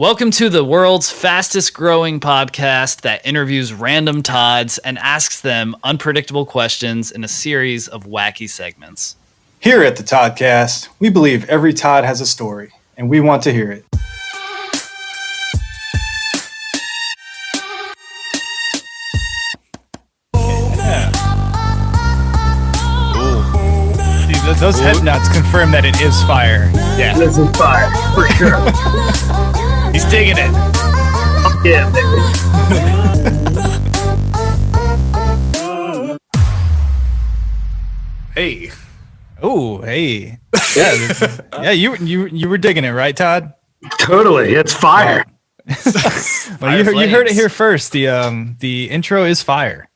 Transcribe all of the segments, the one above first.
Welcome to the world's fastest growing podcast that interviews random Todds and asks them unpredictable questions in a series of wacky segments. Here at the Toddcast, we believe every Todd has a story, and we want to hear it. Those head nuts confirm that it is fire. Yeah. This is fire, for sure. He's digging it. Oh, yeah, baby. Hey. Oh, hey. Yeah, you were digging it, right, Todd? Totally. It's fire. Well, you heard it here first. The intro is fire.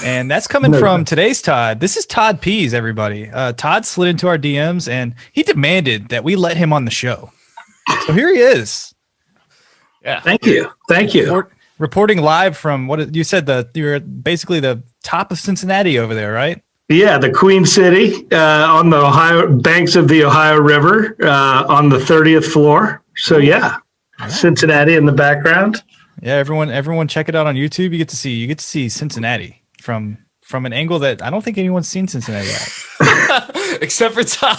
And that's coming from today's Todd. This is Todd Pease, everybody. Todd slid into our DMs and he demanded that we let him on the show. So here he is. Yeah. Thank you. Reporting live from what you said, you're basically the top of Cincinnati over there, right? Yeah, the Queen City on the Ohio banks of the Ohio River on the 30th floor. So yeah, Cincinnati in the background. Yeah, everyone check it out on YouTube. You get to see Cincinnati from an angle that I don't think anyone's seen Cincinnati at. Except for Todd.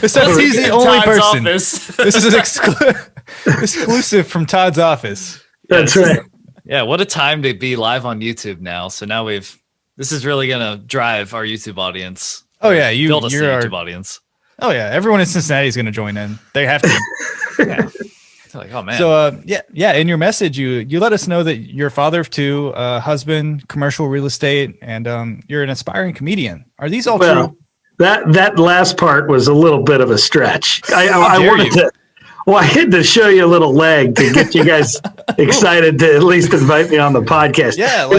Except he's the only Todd's person. Office. This is exclusive from Todd's office. That's right. Yeah, what a time to be live on YouTube now. So now this is really going to drive our YouTube audience. Oh yeah, build us you're a our YouTube audience. Oh yeah, everyone in Cincinnati is going to join in. They have to. Yeah. Like, oh man. So yeah. In your message, you let us know that you're a father of two, husband, commercial real estate, and you're an aspiring comedian. Are these all true? That last part was a little bit of a stretch. I wanted to. Well, I had to show you a little leg to get you guys excited to at least invite me on the podcast. Yeah.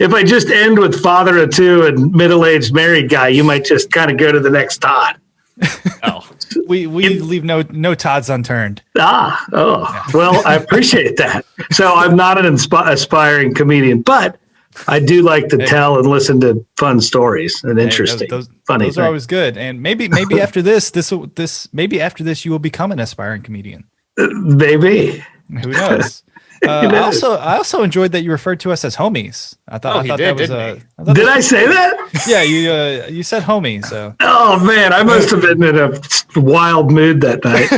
If I just end with father of two and middle-aged married guy, you might just kind of go to the next Todd. Oh. We leave no Todds unturned. Well, I appreciate that. So I'm not an aspiring comedian, but I do like to tell and listen to fun stories and interesting, funny things. Those are always good. And maybe after this you will become an aspiring comedian. Maybe. Who knows? I also enjoyed that you referred to us as homies. I thought I say that? Yeah, you said homies. So. Oh man, I must have been in a wild mood that night.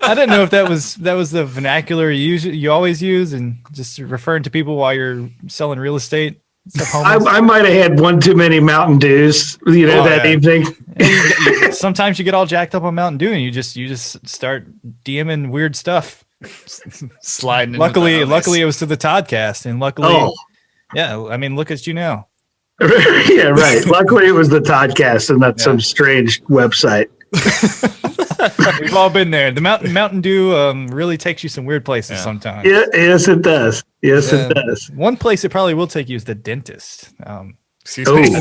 I didn't know if that was the vernacular you always use, and just referring to people while you're selling real estate. I might have had one too many Mountain Dews, evening. Sometimes you get all jacked up on Mountain Dew, and you just start DMing weird stuff. Sliding. Luckily, it was to the Toddcast, and luckily, I mean, look at you now. Yeah, right. Luckily, it was the Toddcast, and not some strange website. We've all been there. The Mountain Dew really takes you some weird places sometimes. Yeah, yes, it does. It does. One place it probably will take you is the dentist. Excuse me.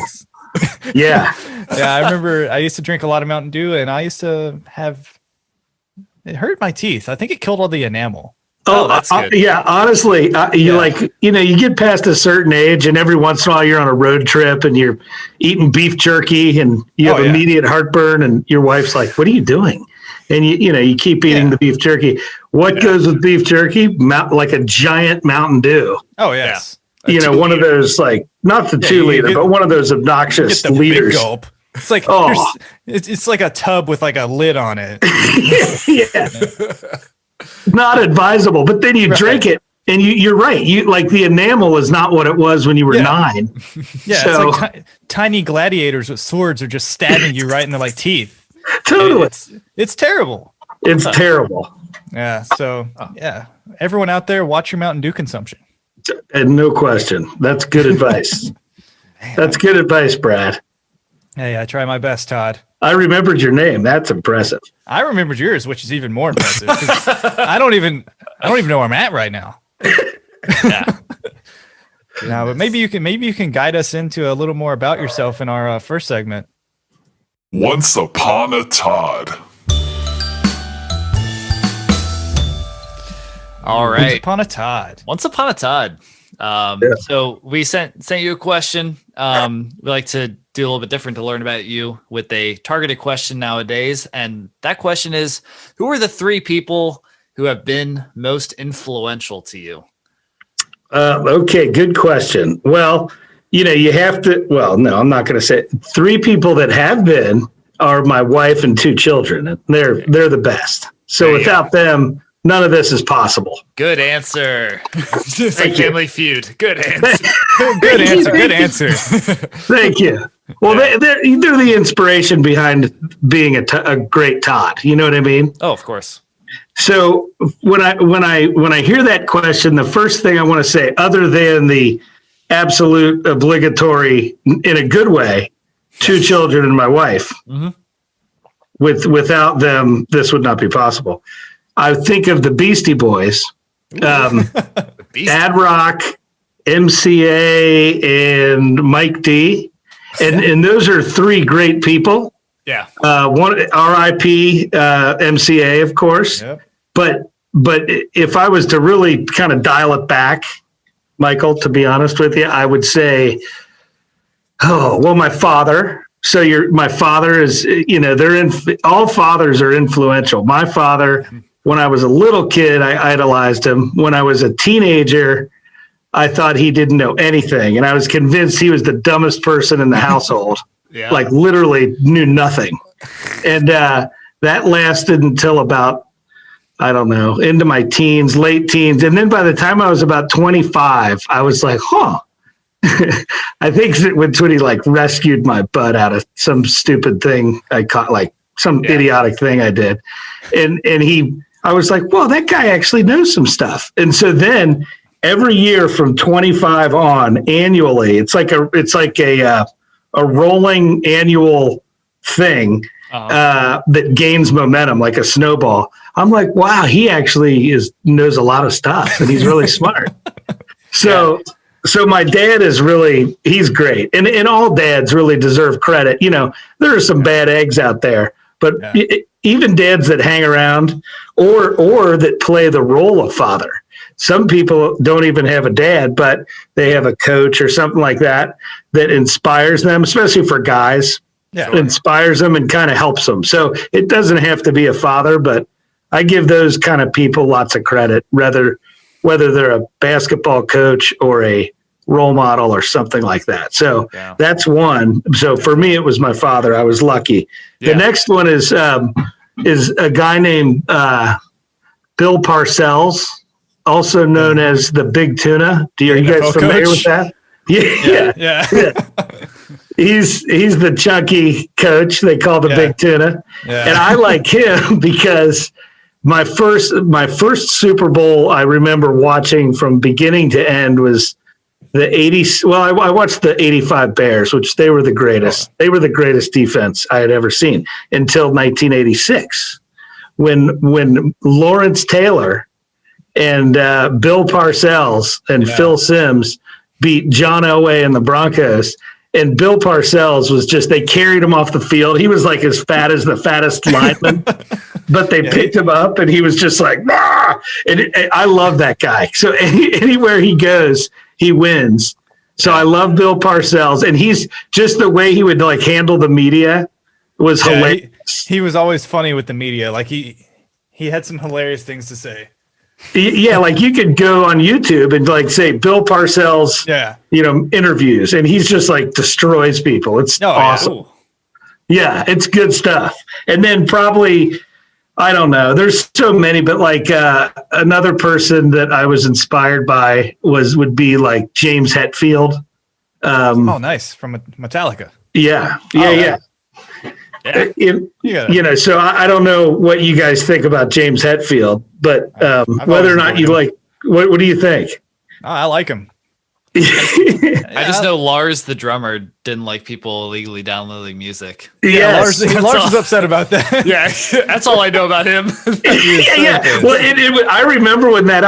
Yeah. Yeah, I remember I used to drink a lot of Mountain Dew, and I used to have. It hurt my teeth. I think it killed all the enamel. Oh, that's good. Yeah. Honestly, you get past a certain age, and every once in a while you're on a road trip and you're eating beef jerky, and you have immediate heartburn, and your wife's like, "What are you doing?" And you keep eating the beef jerky. What goes with beef jerky? Like a giant Mountain Dew. Oh yes. One of those, like, not the 2 liter, but one of those obnoxious liters. Big gulp. It's like it's like a tub with like a lid on it. Yeah. Not advisable, but then you drink it, and you're right. You like the enamel is not what it was when you were 9. Yeah, so, it's like tiny gladiators with swords are just stabbing you right in the teeth. Totally, it's terrible. It's terrible. Yeah. So everyone out there, watch your Mountain Dew consumption. And no question, that's good advice. That's good advice, Brad. Hey, I try my best, Todd. I remembered your name. That's impressive. I remembered yours, which is even more impressive. I don't even know where I'm at right now. Yeah. No, but maybe you can guide us into a little more about yourself in our first segment. Once upon a Todd. All right. Once upon a Todd. So we sent you a question. We like to do a little bit different to learn about you with a targeted question nowadays. And that question is, who are the 3 people who have been most influential to you? Okay, good question. Well, you have to. Well, no, I'm not going to say 3 people that have been are my wife and 2 children. They're the best. So without them, none of this is possible. Good answer. It's like Family Feud. Good answer. Good answer. Good answer. Thank you. Well, they're the inspiration behind being a great Todd. You know what I mean? Oh, of course. So when I hear that question, the first thing I want to say, other than the absolute obligatory, in a good way, 2 children and my wife, without them, this would not be possible. I think of the Beastie Boys, Ad Rock, MCA, and Mike D. And those are 3 great people. Yeah. One RIP MCA, of course. Yep. But if I was to really kind of dial it back, Michael, to be honest with you, I would say, my father. So my father is, all fathers are influential. My father, when I was a little kid, I idolized him. When I was a teenager, I thought he didn't know anything. And I was convinced he was the dumbest person in the household. Yeah. Like literally knew nothing. And that lasted until about, I don't know, into my teens, late teens. And then by the time I was about 25, I was like, I think that's when he like rescued my butt out of some stupid thing I caught, like some idiotic thing I did. And I was like, well, that guy actually knows some stuff. And so then every year from 25 on annually, it's like a rolling annual thing that gains momentum like a snowball. I'm like, wow, he actually knows a lot of stuff and he's really smart. So my dad he's great. And all dads really deserve credit. There are some bad eggs out there, but even dads that hang around or that play the role of father. Some people don't even have a dad, but they have a coach or something like that inspires them, especially for guys. Yeah, inspires them and kind of helps them. So it doesn't have to be a father, but I give those kind of people lots of credit, whether they're a basketball coach or a role model or something like that. So that's one. So for me, it was my father. I was lucky. Yeah. The next one is a guy named Bill Parcells, also known as the Big Tuna. Are you guys familiar with that? Yeah. He's the chunky coach they call the Big Tuna. Yeah. And I like him because my first Super Bowl I remember watching from beginning to end was the 80s. Well, I watched the 85 Bears, which they were the greatest. They were the greatest defense I had ever seen until 1986 when Lawrence Taylor and Bill Parcells and Phil Simms beat John Elway and the Broncos. And Bill Parcells was they carried him off the field. He was like as fat as the fattest lineman, but they picked him up and he was just like, ah! And I love that guy. So anywhere he goes, he wins. So I love Bill Parcells, and he's just the way he would like handle the media was hilarious. He was always funny with the media. Like he had some hilarious things to say. Yeah, like you could go on YouTube and like say Bill Parcells, interviews, and he's just like destroys people. It's awesome. Yeah, it's good stuff. And then probably, I don't know, there's so many, but like another person that I was inspired by would be like James Hetfield. Nice, from Metallica. Yeah. So I don't know what you guys think about James Hetfield, but whether or not you like, what do you think? I like him. I just know Lars, the drummer, didn't like people illegally downloading music. Yeah, Lars is upset about that. Yeah, that's all I know about him. Well, I remember when that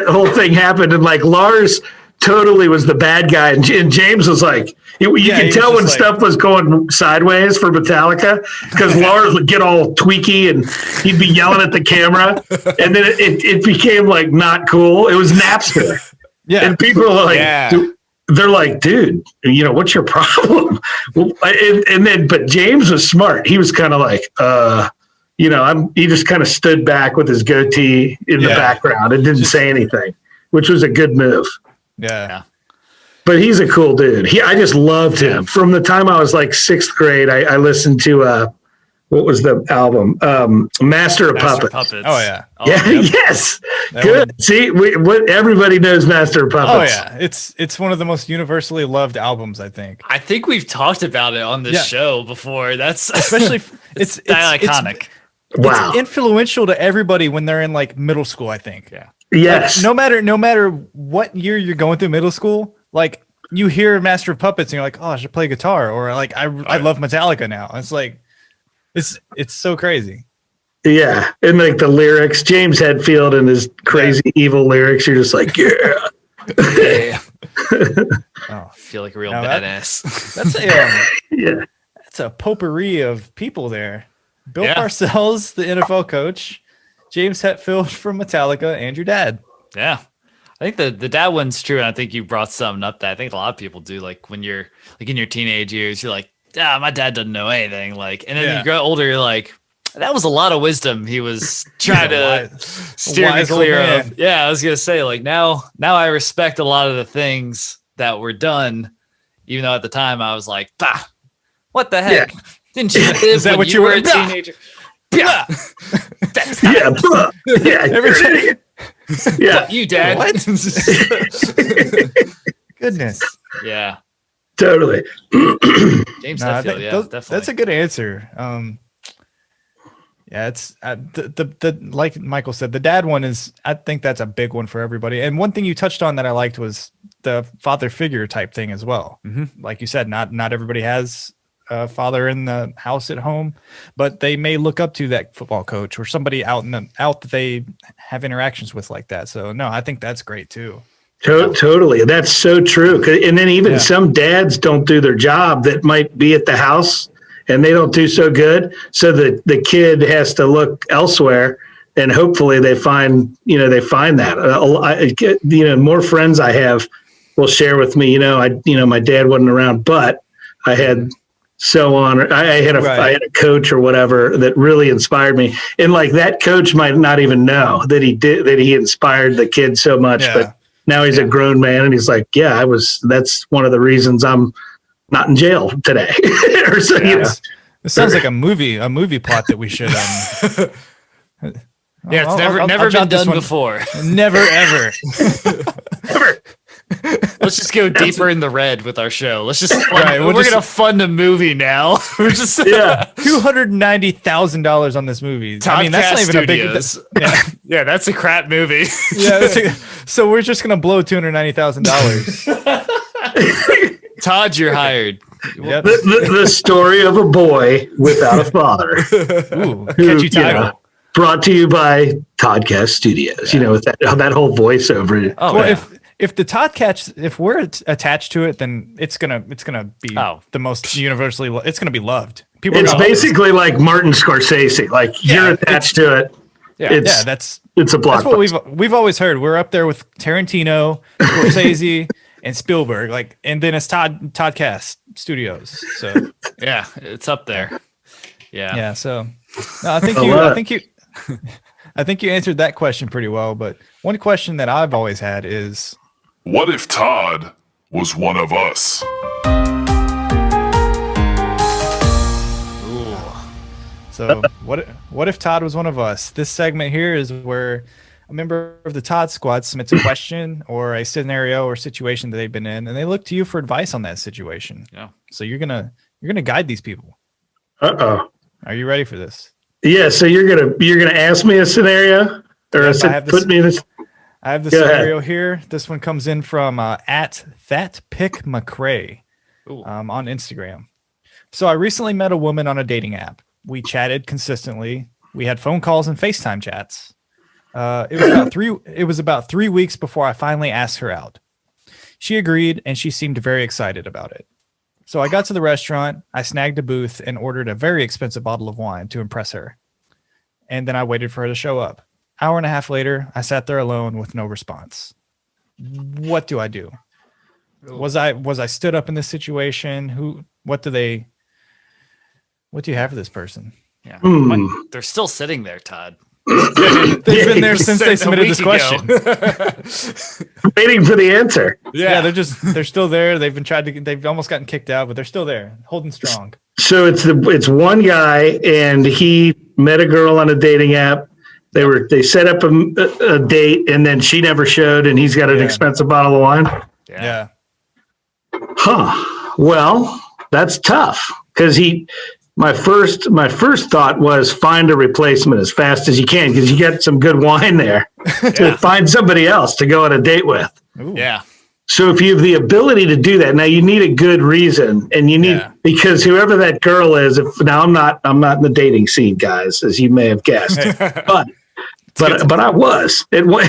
whole thing happened, and like Lars totally was the bad guy, and James was like, you could tell when stuff was going sideways for Metallica because Lars would get all tweaky and he'd be yelling at the camera, and then it became like not cool. It was Napster. Yeah. And people are like, they're like, dude, what's your problem? But James was smart. He was kind of like, he just kind of stood back with his goatee in the background and didn't say anything, which was a good move. Yeah. But he's a cool dude. I just loved him. From the time I was like 6th grade, I listened to, what was the album? Master of Puppets. Oh, yeah. Yes. Good. See, everybody knows Master of Puppets. Oh, yeah. It's one of the most universally loved albums, I think. I think we've talked about it on this show before. That's especially it's iconic. Wow. It's influential to everybody when they're in like middle school, I think. Yeah. Yes. Like, no matter what year you're going through middle school, like you hear Master of Puppets and you're like, oh, I should play guitar, or like I love Metallica now. It's like it's so crazy. Yeah. And like the lyrics, James Hetfield and his crazy evil lyrics, you're just like, yeah. I feel like a real badass. That's a potpourri of people there. Bill Parcells, the NFL coach, James Hetfield from Metallica, and your dad. Yeah. I think the dad one's true. And I think you brought something up that I think a lot of people do. Like when you're like in your teenage years, you're like, my dad doesn't know anything. Like, and then you grow older, you're like, that was a lot of wisdom he was trying to steer me clear of. Yeah, I was gonna say, like now I respect a lot of the things that were done, even though at the time I was like, what the heck? Yeah. Didn't you live Is that when what you were a teenager? Yeah. Yeah. You, Dad. What? Goodness. Yeah. Totally. James Hetfield, definitely. That's a good answer. It's the like Michael said, the dad one is, I think that's a big one for everybody. And one thing you touched on that I liked was the father figure type thing as well. Mm-hmm. Like you said, not everybody has a father in the house at home, but they may look up to that football coach or somebody out that they have interactions with like that. So no, I think that's great too. Totally. That's so true. And then even some dads don't do their job that might be at the house and they don't do so good. So the kid has to look elsewhere and hopefully they find that. More friends I have will share with me, my dad wasn't around, but I had I had a coach or whatever that really inspired me. And like that coach might not even know that he inspired the kid so much, but now he's a grown man and he's like, that's one of the reasons I'm not in jail today. Or so, This sounds like a movie plot that we should, it's never been done before. Never, ever. Ever. Let's just go deeper in the red with our show. Let's just we're gonna fund a movie now. We're just $290,000 on this movie. Toddcast, I mean, that's not even Studios. A big. Yeah, that's a crap movie. So we're just gonna blow $290,000. Todd, you're hired. Yep. The story of a boy without a father. Ooh, catchy title. Brought to you by Toddcast Studios. With that whole voiceover. If the Toddcast, if we're attached to it, then it's gonna be the most universally. It's gonna be loved. It's basically like Martin Scorsese. Like you're attached to it. It's a blockbuster. That's what we've always heard. We're up there with Tarantino, Scorsese, and Spielberg. Like, and then it's Toddcast Studios. So it's up there. Yeah. So no, I think you answered that question pretty well. But one question that I've always had is, what if Todd was one of us? Ooh. So what if Todd was one of us? This segment here is where a member of the Todd Squad submits a question or a scenario or situation that they've been in, and they look to you for advice on that situation. Yeah. So you're gonna guide these people. Uh-oh. Are you ready for this? Yeah. So you're gonna ask me a scenario, or put me in this. I have the scenario here. This one comes in from at ThatPickMcRae on Instagram. So I recently met a woman on a dating app. We chatted consistently. We had phone calls and FaceTime chats. It was about 3 weeks before I finally asked her out. She agreed, and she seemed very excited about it. So I got to the restaurant. I snagged a booth and ordered a very expensive bottle of wine to impress her. And then I waited for her to show up. Hour and a half later, I sat there alone with no response. What do I do? Was I stood up in this situation? What do you have for this person? Yeah. They're still sitting there, Todd. They've been there since they submitted this question. Waiting for the answer. Yeah, they're still there. They've almost gotten kicked out, but they're still there, holding strong. So it's one guy, and he met a girl on a dating app. They set up a date, and then she never showed, and he's got an expensive bottle of wine. Yeah. Huh. Well, that's tough because my first thought was find a replacement as fast as you can because you get some good wine there to find somebody else to go on a date with. Ooh. Yeah. So if you have the ability to do that, now you need a good reason, and you need because whoever that girl is. I'm not in the dating scene, guys, as you may have guessed, but I was at one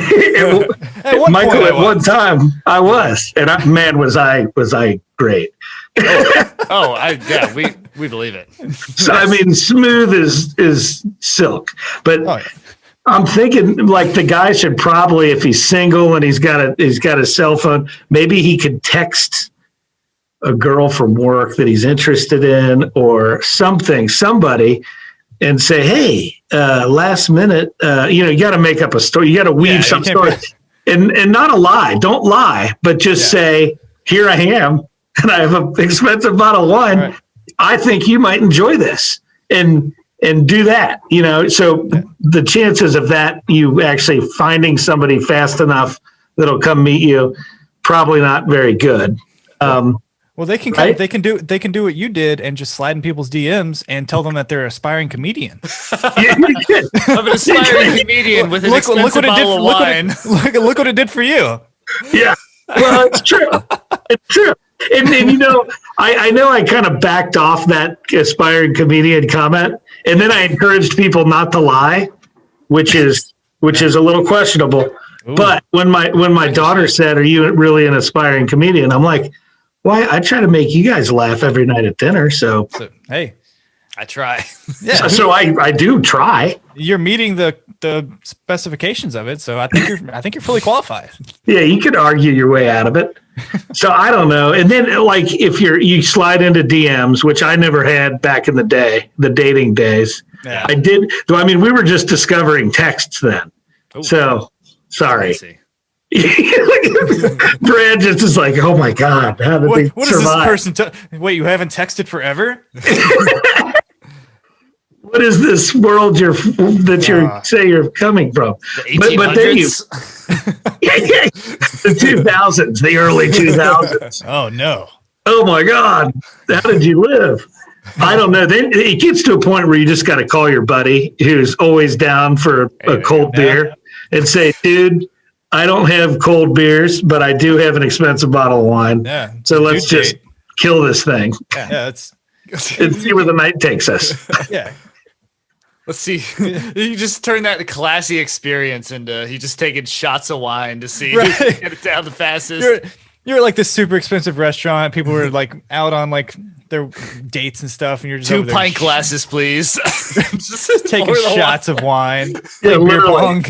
time. I was, and was I great. We believe it. So I mean, smooth is silk, but I'm thinking like the guy should probably, if he's single and he's got a cell phone, maybe he could text a girl from work that he's interested in or somebody, and say, hey, last minute, you got to make up a story. You got to weave some story, and not a lie. Don't lie, but just say, here I am, and I have an expensive bottle of wine. Right. I think you might enjoy this, and do that, so the chances of that, you actually finding somebody fast enough that'll come meet you, probably not very good. Well, they can they can do what you did and just slide in people's DMs and tell them that they're an aspiring comedian. I'm an aspiring comedian with an expensive bottle of wine. Look what it did for you. Yeah, well, it's true. It's true. And I know I kind of backed off that aspiring comedian comment, and then I encouraged people not to lie, which is a little questionable. Ooh. But when my daughter said, "Are you really an aspiring comedian?" I'm like, "Why? I try to make you guys laugh every night at dinner." So hey, I try. Yeah. So I do try. You're meeting the specifications of it, so I think you're fully qualified. Yeah, you could argue your way out of it. So I don't know. And then like if you slide into DMs, which I never had back in the day, the dating days. Yeah. I did. I mean, we were just discovering texts then. Ooh, so sorry. Brad just is like, oh my God, how did they survive? What is this person? Wait, you haven't texted forever? What is this world you say you're coming from? But then the 2000s, the early 2000s. Oh no! Oh my God! How did you live? I don't know. Then it gets to a point where you just got to call your buddy who's always down for a cold beer and say, "Dude, I don't have cold beers, but I do have an expensive bottle of wine. Yeah. So let's just kill this thing. Yeah, and see where the night takes us." Yeah. Let's see. You just turn that classy experience into you just taking shots of wine to see who can get it down the fastest. You're like this super expensive restaurant. People were like out on like their dates and stuff, and you're just 2 pint glasses, please. just taking shots of wine. Yeah, literally.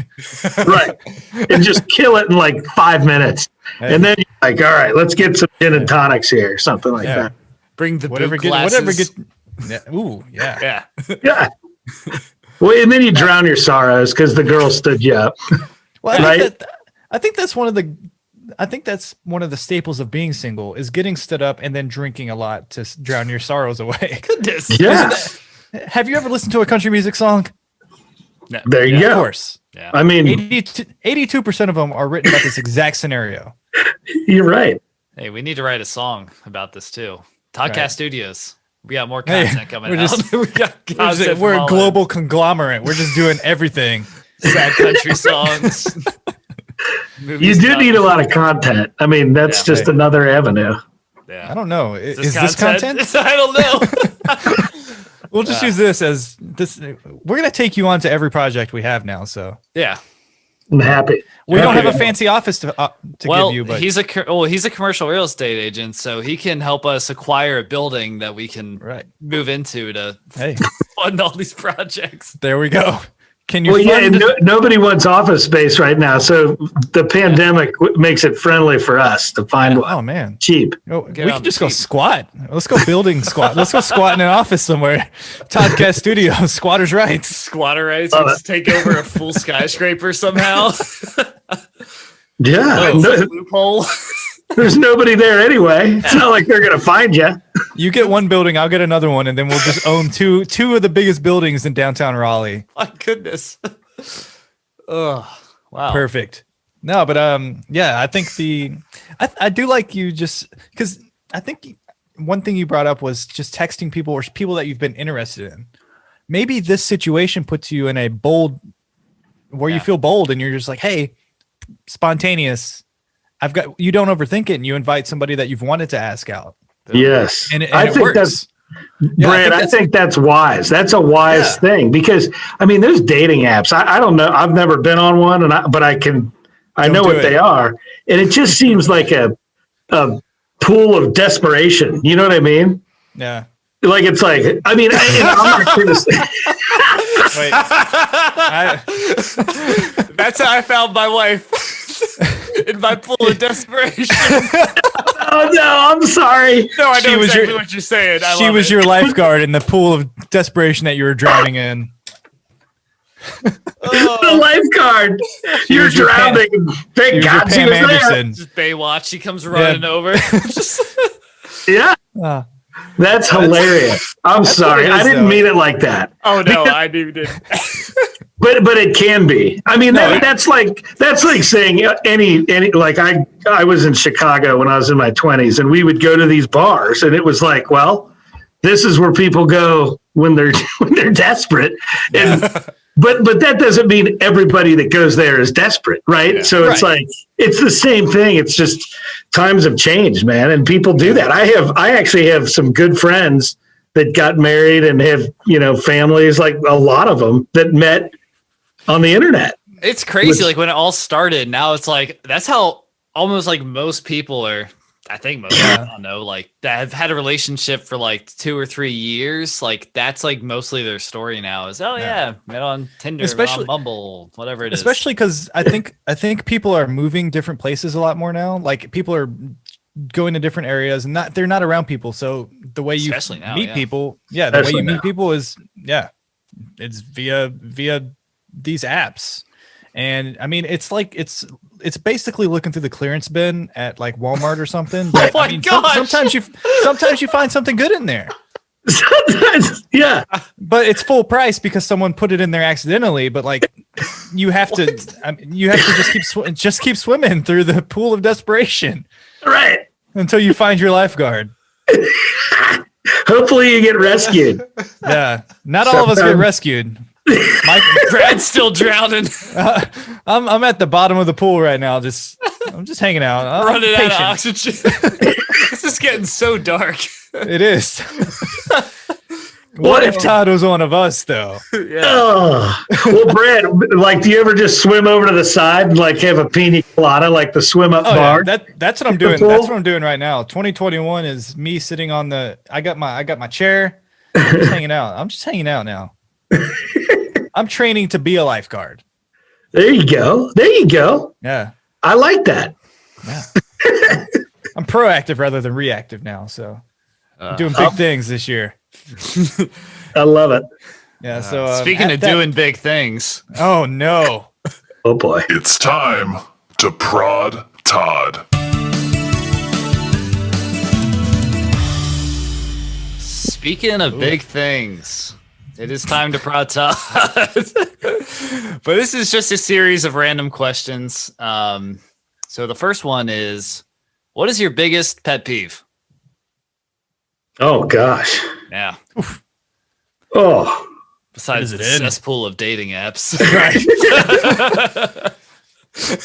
Right. And just kill it in like 5 minutes. Hey. And then you're like, all right, let's get some gin and tonics here, or something like that. Bring the glasses. Yeah. Ooh, yeah. Yeah. Well, and then you drown your sorrows because the girl stood you up. Well, I think that's one of the staples of being single is getting stood up and then drinking a lot to drown your sorrows away. Goodness. Yes. Have you ever listened to a country music song? No. There you go. Of course. Yeah. I mean, 82% of them are written about this exact scenario. You're right. Hey, we need to write a song about this too. Toddcast Studios. We got more content coming out. We're a global conglomerate. We're just doing everything. Sad country songs. You do need a lot of content. I mean, that's just another avenue. Yeah. I don't know. Is this content? I don't know. We'll just use this as this. We're going to take you on to every project we have now. So yeah. I'm happy. We don't have a fancy office to give you, but he's a commercial real estate agent, so he can help us acquire a building that we can move into to fund all these projects. There we go. Can you? Well, yeah, and nobody wants office space right now, so the pandemic makes it friendly for us to find one. Oh man, cheap. Oh, we can just go squat. Let's go building squat. Let's go squat in an office somewhere. Toddcast Studio, squatters' rights. Squatter rights. Let's take over a full skyscraper somehow. Yeah, loophole. There's nobody there anyway. It's not like they're gonna find you. You get one building, I'll get another one, and then we'll just own two of the biggest buildings in downtown Raleigh. My goodness. Oh, wow. Perfect. No, but yeah, I think I do like you just because I think one thing you brought up was just texting people or people that you've been interested in. Maybe this situation puts you in a bold where you feel bold and you're just like, hey, spontaneous. You don't overthink it and you invite somebody that you've wanted to ask out. Yes. And I think works. that's Brad, I think that's wise. That's a wise thing because I mean, there's dating apps. I don't know. I've never been on one but I know what they are. And it just seems like a pool of desperation. You know what I mean? Yeah. Like, it's like, I mean, I'm not going to say. Wait. That's how I found my wife. In my pool of desperation. Oh no, I'm sorry. No, I know exactly what you're saying. She was your lifeguard in the pool of desperation that you were drowning in. The lifeguard. You're drowning. Thank God she was there. Just Baywatch. She comes running over. Yeah. That's hilarious. I'm sorry. I didn't mean it like that. Oh no, I didn't. But it can be. I mean, that's like saying any like I was in Chicago when I was in my 20s, and we would go to these bars, and it was like, well, this is where people go when they're desperate, and but that doesn't mean everybody that goes there is desperate, right? Yeah. So it's like it's the same thing. It's just times have changed, man, and people do that. I actually have some good friends that got married and have families, like a lot of them that met on the internet. It's crazy. Like when it all started, now it's like, that's how almost like most people are. I think most, I don't know, like that have had a relationship for like 2 or 3 years. Like that's like mostly their story now is, met on Tinder, especially on Bumble, whatever it is. Especially because I think people are moving different places a lot more now. Like people are going to different areas and they're not around people. So the way you meet people, the way you meet people is, it's via these apps. And I mean, it's like it's basically looking through the clearance bin at like Walmart or something. But oh my gosh. Sometimes you find something good in there. Sometimes, yeah. But it's full price because someone put it in there accidentally. But like, you have to just keep swimming through the pool of desperation, right? Until you find your lifeguard. Hopefully, you get rescued. Yeah, not all of us get rescued. Brad's still drowning. I'm at the bottom of the pool right now. I'm just hanging out. Running out of oxygen. This is getting so dark. It is. What if Todd was one of us, though? Yeah. Well, Brad, like, do you ever just swim over to the side and like have a pina colada, like the swim up bar? Yeah. That's what I'm doing. That's what I'm doing right now. 2021 is me sitting on I got my chair. I'm just hanging out. I'm just hanging out now. I'm training to be a lifeguard. There you go. Yeah. I like that. Yeah. I'm proactive rather than reactive now. So I'm doing big things this year. I love it. Yeah. So speaking of doing big things. Oh no. Oh boy. It's time to prod Todd. Speaking of big things. It is time to prod Todd. But this is just a series of random questions. So the first one is, what is your biggest pet peeve? Oh, gosh. Yeah. Oof. Oh. Besides the cesspool of dating apps. Right.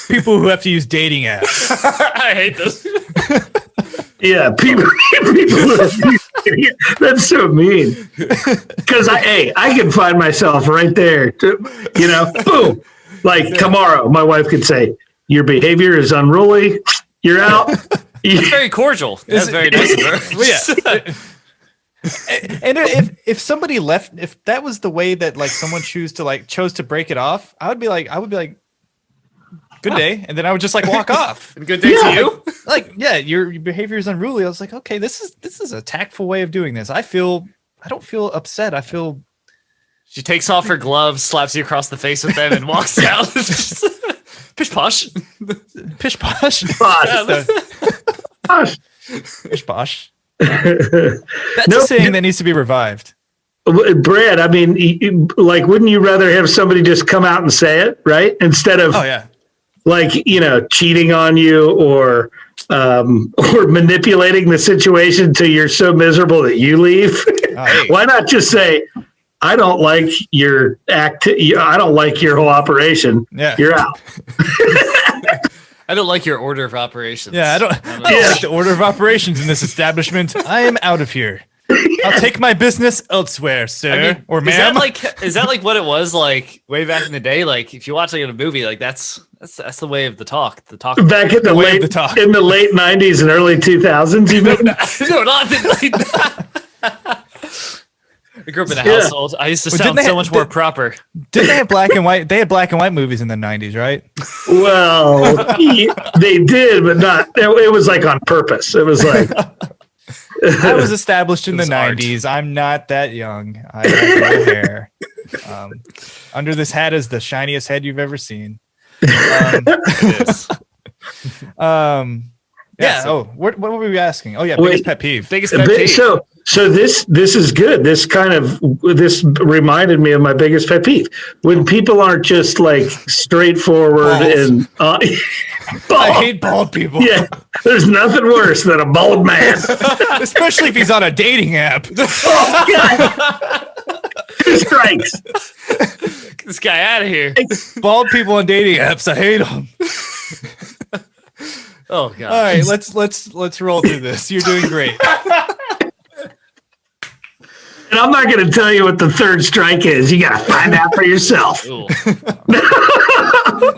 People who have to use dating apps. I hate this. Yeah, people that's so mean. Because I can find myself right there. Boom. Like tomorrow, my wife could say, "Your behavior is unruly. You're out." It's very cordial. That's very nice of her. Well, yeah. And if somebody left, if that was the way that like someone chose to break it off, I would be like, good day, and then I would just like walk off. Good day to you. Your behavior is unruly. I was like, okay, this is a tactful way of doing this. I don't feel upset. I feel. She takes off her gloves, slaps you across the face with them, and walks out. Pish posh. Pish posh. Posh. Pish posh. That's a saying that needs to be revived. Brad, I mean, like, wouldn't you rather have somebody just come out and say it, right? Instead of, cheating on you or manipulating the situation till you're so miserable that you leave. Why not just say, I don't like your I don't like your whole operation. Yeah. You're out. I don't like your order of operations. Yeah, I don't like the order of operations in this establishment. I am out of here. I'll take my business elsewhere, sir, or ma'am. Is that like what it was like way back in the day? Like if you watch like in a movie, like that's the way of the talk. The talk back in the late 90s and early 2000s. You mean? No, not the I grew up in a household. I used to sound so much more proper. Didn't they have black and white? They had black and white movies in the 90s, right? Well, they did, but not. It was like on purpose. It was like. I was established in the 90s. I'm not that young. I have no hair. Under this hat is the shiniest head you've ever seen. It is. What were we asking? Oh yeah, biggest pet peeve. Biggest pet peeve. So this is good. This reminded me of my biggest pet peeve. When people aren't just like straightforward and I hate bald people. Yeah, there's nothing worse than a bald man, especially if he's on a dating app. Oh God. 2 strikes. Get this guy out of here. Bald people on dating apps. I hate them. Oh God! All right, let's roll through this. You're doing great. And I'm not going to tell you what the 3rd strike is. You got to find out for yourself.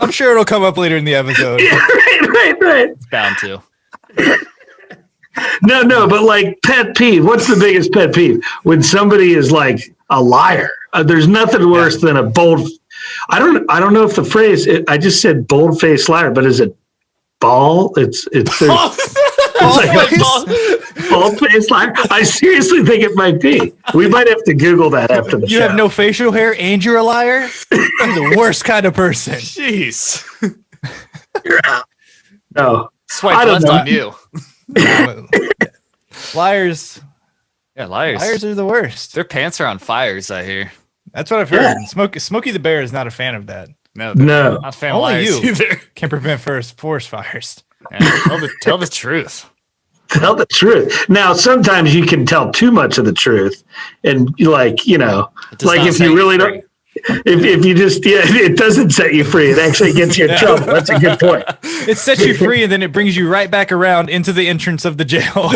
I'm sure it'll come up later in the episode. Yeah, right. It's bound to. No, but like pet peeve. What's the biggest pet peeve? When somebody is like a liar. There's nothing worse than a bold. I don't know if the phrase. I just said bold-faced liar, but is it ball? It's bald-faced liar. I seriously think it might be. We might have to Google that after the show. You have no facial hair and you're a liar? You're the worst kind of person. Jeez. You're out. No. Swipe left on you. Liars. Yeah, liars. Liars are the worst. Their pants are on fires, I hear. That's what I've heard. Yeah. Smokey the Bear is not a fan of that. No. Not a fan of liars you either. Can prevent forest fires. Yeah, tell the truth. Tell the truth. Now, sometimes you can tell too much of the truth, and like if you really don't, if you just it doesn't set you free. It actually gets you in trouble. That's a good point. It sets you free, and then it brings you right back around into the entrance of the jail.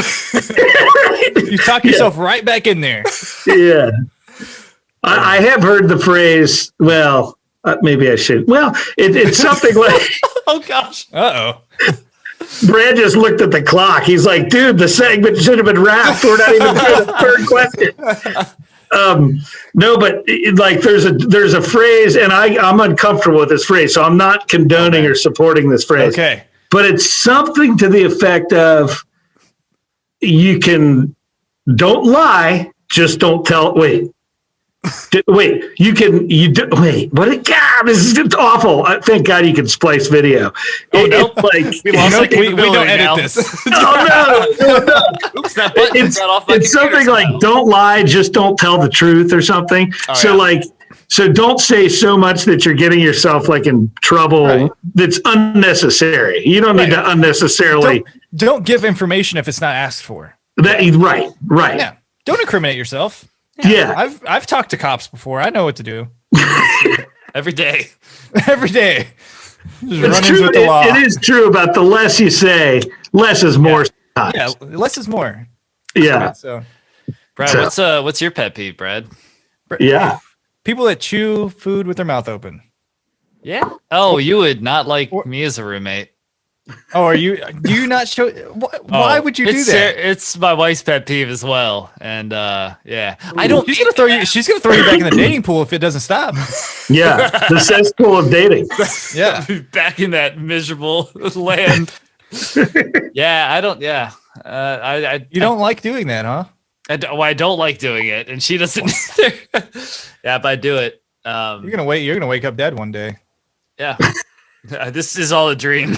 You talk yourself right back in there. Yeah, I have heard the phrase. Well, maybe I should. Well, it's something like. Oh gosh. Uh-oh. Brad just looked at the clock. He's like, dude, the segment should have been wrapped. We're not even through the 3rd question. No, but like there's a phrase, and I'm uncomfortable with this phrase, so I'm not condoning or supporting this phrase. Okay. But it's something to the effect of don't lie, just don't tell. Wait, what? God, this is just awful. Thank God you can splice video. We don't edit this. No. Oops, that button got off my it's something like don't lie, just don't tell the truth or something. So don't say so much that you're getting yourself like in trouble that's unnecessary. You don't need to unnecessarily. Don't give information if it's not asked for. Right. Yeah. Don't incriminate yourself. Yeah. I've talked to cops before. I know what to do. Every day. Just it's true. With the law. It is true about the less you say, less is more. Yeah, less is more. Yeah. So, Brad, what's your pet peeve, Brad? Yeah. People that chew food with their mouth open. Yeah. Oh, you would not like me as a roommate. Oh, do you not show? Why would you do that? It's my wife's pet peeve as well. And yeah, I don't. She's gonna throw you back in the dating pool if it doesn't stop. Yeah, the cesspool of dating. Yeah, back in that miserable land. Yeah, I don't. Yeah, you don't like doing that, huh? I don't like doing it, and she doesn't either. Yeah, but I do it. You're gonna wake up dead one day. Yeah, this is all a dream.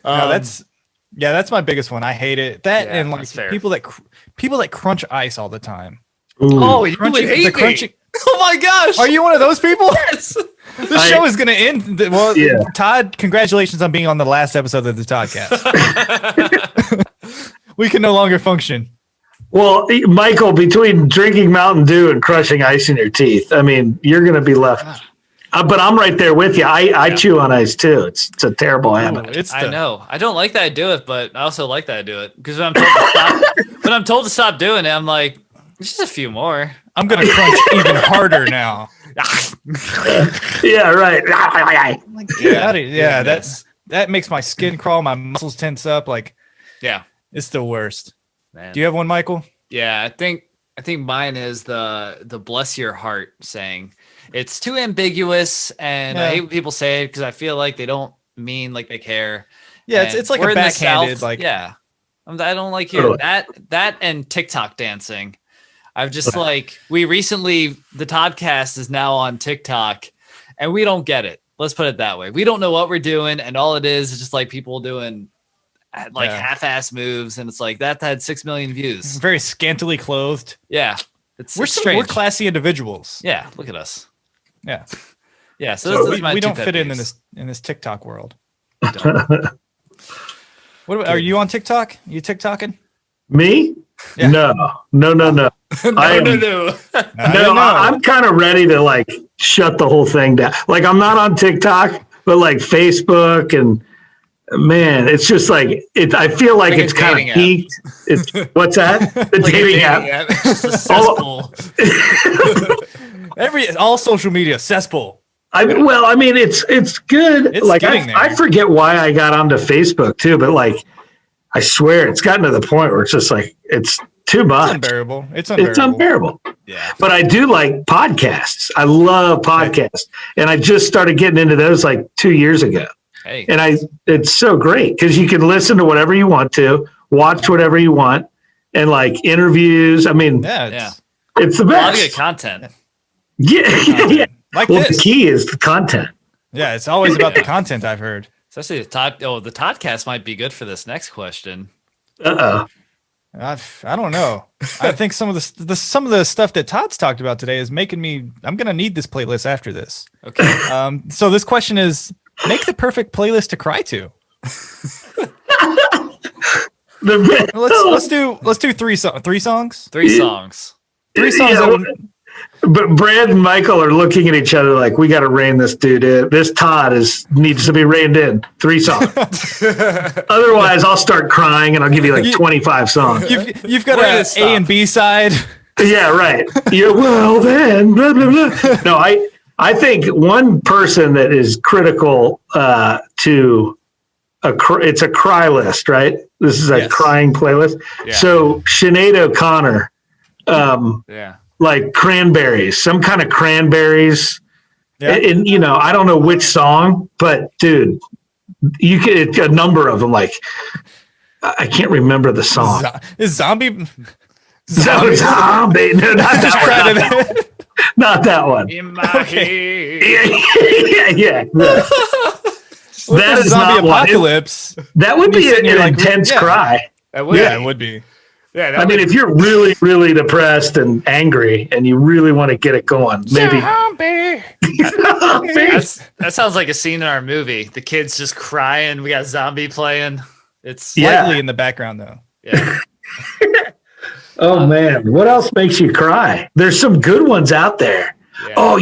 That's my biggest one. I hate it. And like people that crunch ice all the time. Ooh. Oh, you would hate me. Oh my gosh! Are you one of those people? Yes. The show is going to end. Well, Todd, congratulations on being on the last episode of the Toddcast. We can no longer function. Well, Michael, between drinking Mountain Dew and crushing ice in your teeth, I mean, you're going to be left. But I'm right there with you. I chew on ice too. It's a terrible habit. I know. I don't like that I do it, but I also like that I do it because when I'm told to stop doing it, I'm like, just a few more. I'm gonna crunch even harder now. Yeah, right. That makes my skin crawl, my muscles tense up. Like, yeah, it's the worst. Man. Do you have one, Michael? Yeah, I think mine is the bless your heart saying. It's too ambiguous, and I hate when people say it because I feel like they don't mean like they care. Yeah, it's like a backhanded, South, I don't like hearing that and TikTok dancing. I've just like the Toddcast is now on TikTok, and we don't get it. Let's put it that way. We don't know what we're doing, and all it is just like people doing like half-ass moves, and it's like that had 6 million views. Very scantily clothed. Yeah, we're classy individuals. Yeah, look at us. Yeah, yeah. So we don't fit in this TikTok world. What about, are you on TikTok? You TikToking? Me? Yeah. No. No. I'm kind of ready to like shut the whole thing down. Like I'm not on TikTok, but like Facebook and man, it's just like it. I feel like it's kind of peaked. It's what's that? The like dating app. It's a cesspool. All social media cesspool. I mean, it's good. It's like I forget why I got onto Facebook too, but like I swear it's gotten to the point where it's just like it's too much. It's unbearable. Yeah. But I do like podcasts. I love podcasts, and I just started getting into those like 2 years ago. Hey. And it's so great because you can listen to whatever you want to, watch whatever you want, and like interviews. I mean, it's the best. A lot of good content. Yeah. Like the key is the content. Yeah, it's always about the content, I've heard. Especially the Toddcast might be good for this next question. I don't know. I think some of the stuff that Todd's talked about today is making me. I'm gonna need this playlist after this. Okay. So this question is: make the perfect playlist to cry to. Let's do three songs. Three songs. Yeah, but Brad and Michael are looking at each other like we got to rein this dude in. This Todd needs to be reined in. 3 songs. Otherwise, I'll start crying and I'll give you like 25 songs. You've got an A and B side. Yeah, right. Yeah. Well, then. Blah, blah, blah. No, I think one person that is critical to it's a cry list, right? This is a crying playlist. Yeah. So Sinead O'Connor. Like cranberries, some kind of cranberries. Yeah. And I don't know which song, but dude, you get a number of them. Like, I can't remember the song. Is Zombie? Zombie. No, not that one. Not that one. In my head. Yeah. That is Zombie Apocalypse. That would be an intense cry. It would be. Yeah, I mean, if you're really, really depressed and angry and you really want to get it going, maybe. That sounds like a scene in our movie. The kid's just crying. We got Zombie playing. It's slightly in the background, though. Yeah. Oh, man. What else makes you cry? There's some good ones out there. Yeah. Oh,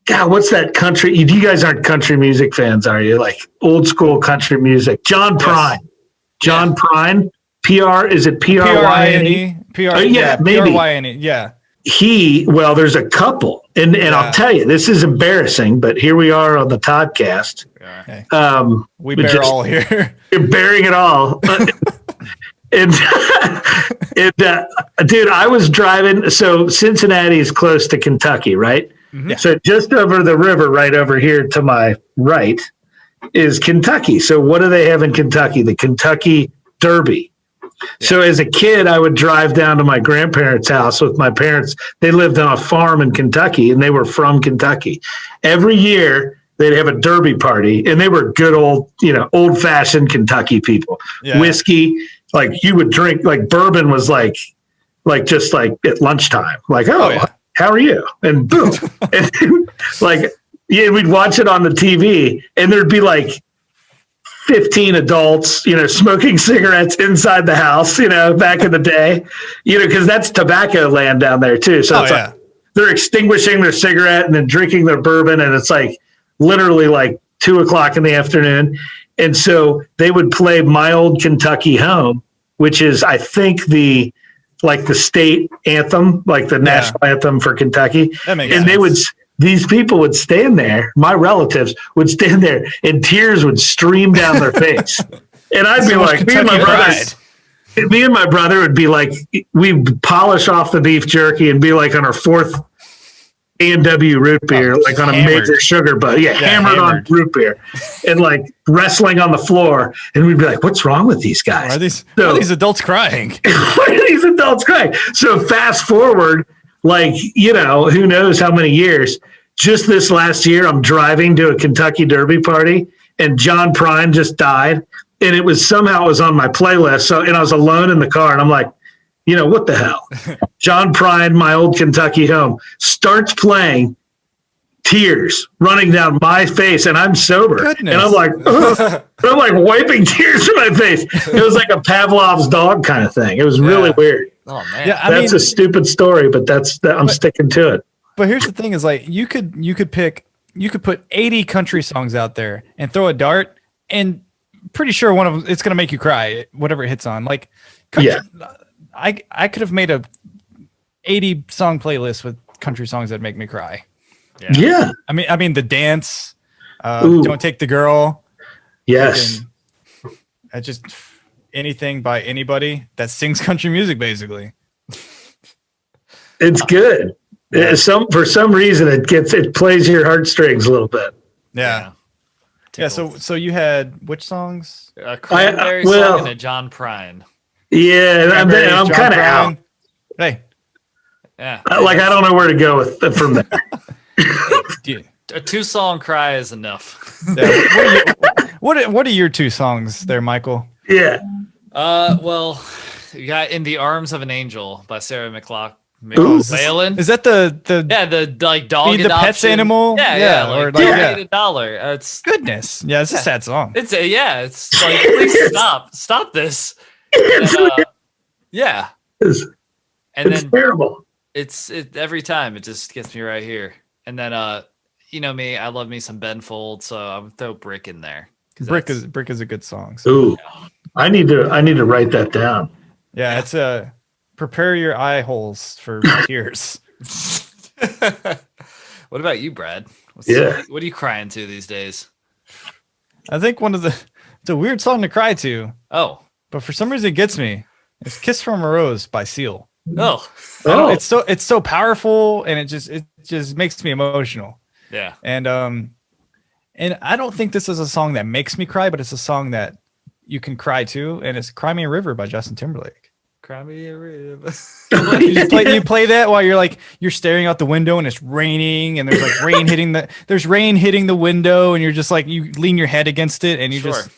God, what's that country? You guys aren't country music fans, are you? Like old school country music. John Prine. John Prine. Is it Prine? Yeah, maybe. Prine, yeah. there's a couple, and I'll tell you, this is embarrassing, but here we are on the Toddcast. Yeah. We bear all here. You're bearing it all. And dude, I was driving. So Cincinnati is close to Kentucky, right? Mm-hmm. So just over the river, right over here to my right, is Kentucky. So what do they have in Kentucky? The Kentucky Derby. Yeah. So as a kid, I would drive down to my grandparents' house with my parents. They lived on a farm in Kentucky, and they were from Kentucky. Every year, they'd have a derby party, and they were good old-fashioned Kentucky people. Yeah. Whiskey, like you would drink, like bourbon was like just like at lunchtime. Like, how are you? And boom. And we'd watch it on the TV, and there'd be like 15 adults, smoking cigarettes inside the house, back in the day, because that's tobacco land down there too. So like they're extinguishing their cigarette and then drinking their bourbon, and it's like literally like 2:00 in the afternoon. And so they would play My Old Kentucky Home, which is, I think, the state anthem, like the national anthem for Kentucky. That makes sense. These people would stand there, my relatives would stand there, and tears would stream down their face. And I'd be like, me and my brother would be like, we'd polish off the beef jerky and be like on our fourth A&W root beer, like on a major sugar boat. Yeah, hammered on root beer, and like wrestling on the floor. And we'd be like, what's wrong with these guys? Why are these adults crying? Why are these adults crying? So fast forward, who knows how many years. Just this last year, I'm driving to a Kentucky Derby party, and John Prine just died. And it was on my playlist. And I was alone in the car, and I'm like, what the hell? John Prine, My Old Kentucky Home, starts playing, tears running down my face, and I'm sober. Goodness. And I'm like, I'm like wiping tears from my face. It was like a Pavlov's dog kind of thing. It was really weird. Oh man, that's a stupid story, but I'm sticking to it. But here's the thing: is like you could put 80 country songs out there and throw a dart, and pretty sure one of them it's gonna make you cry. Whatever it hits on, like country, I could have made a 80 song playlist with country songs that make me cry. Yeah. I mean the dance, Don't Take the Girl. Yes. I just anything by anybody that sings country music, basically. It's good. Yeah. For some reason it plays your heartstrings a little bit. Yeah. Yeah. So you had which songs? A Cranberry song and a John Prine. Yeah, I'm kind of out. Hey. Yeah. I don't know where to go from there. A 2-song cry is enough. Yeah. What are your 2 songs there, Michael? Yeah. Well, you got In the Arms of an Angel by Sarah McLachlan. Is that the like dog feed the adoption? pets animal? Or $1. It's goodness. Yeah, it's a sad song. It's like please stop this. And it's terrible. It's every time it just gets me right here. And then me, I love me some Ben Folds, so I would throw Brick in there. Brick is a good song. So. Ooh, I need to write that down. Yeah, it's prepare your eye holes for tears. What about you, Brad? What are you crying to these days? I think it's a weird song to cry to. Oh, but for some reason it gets me. It's "Kiss from a Rose" by Seal. Oh, it's so powerful, and it just makes me emotional. Yeah, and I don't think this is a song that makes me cry, but it's a song that you can cry to, and it's "Cry Me a River" by Justin Timberlake. Cry me a river. you play that while you're staring out the window and it's raining and there's like rain hitting the window, and you're just like, you lean your head against it and you just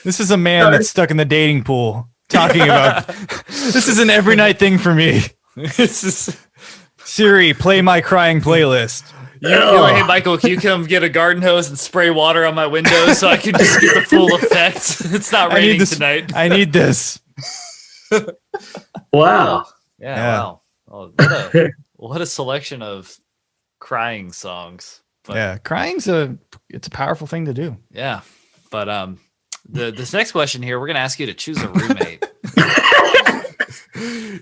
this is a man that's stuck in the dating pool talking about this is an every night thing for me. This is Siri, play my crying playlist. Hey, Michael, can you come get a garden hose and spray water on my window so I can just get the full effect? It's not raining tonight. I need this. Wow. Yeah. Wow. Oh, what a selection of crying songs. But, crying's it's a powerful thing to do. Yeah. But this next question here, we're gonna ask you to choose a roommate.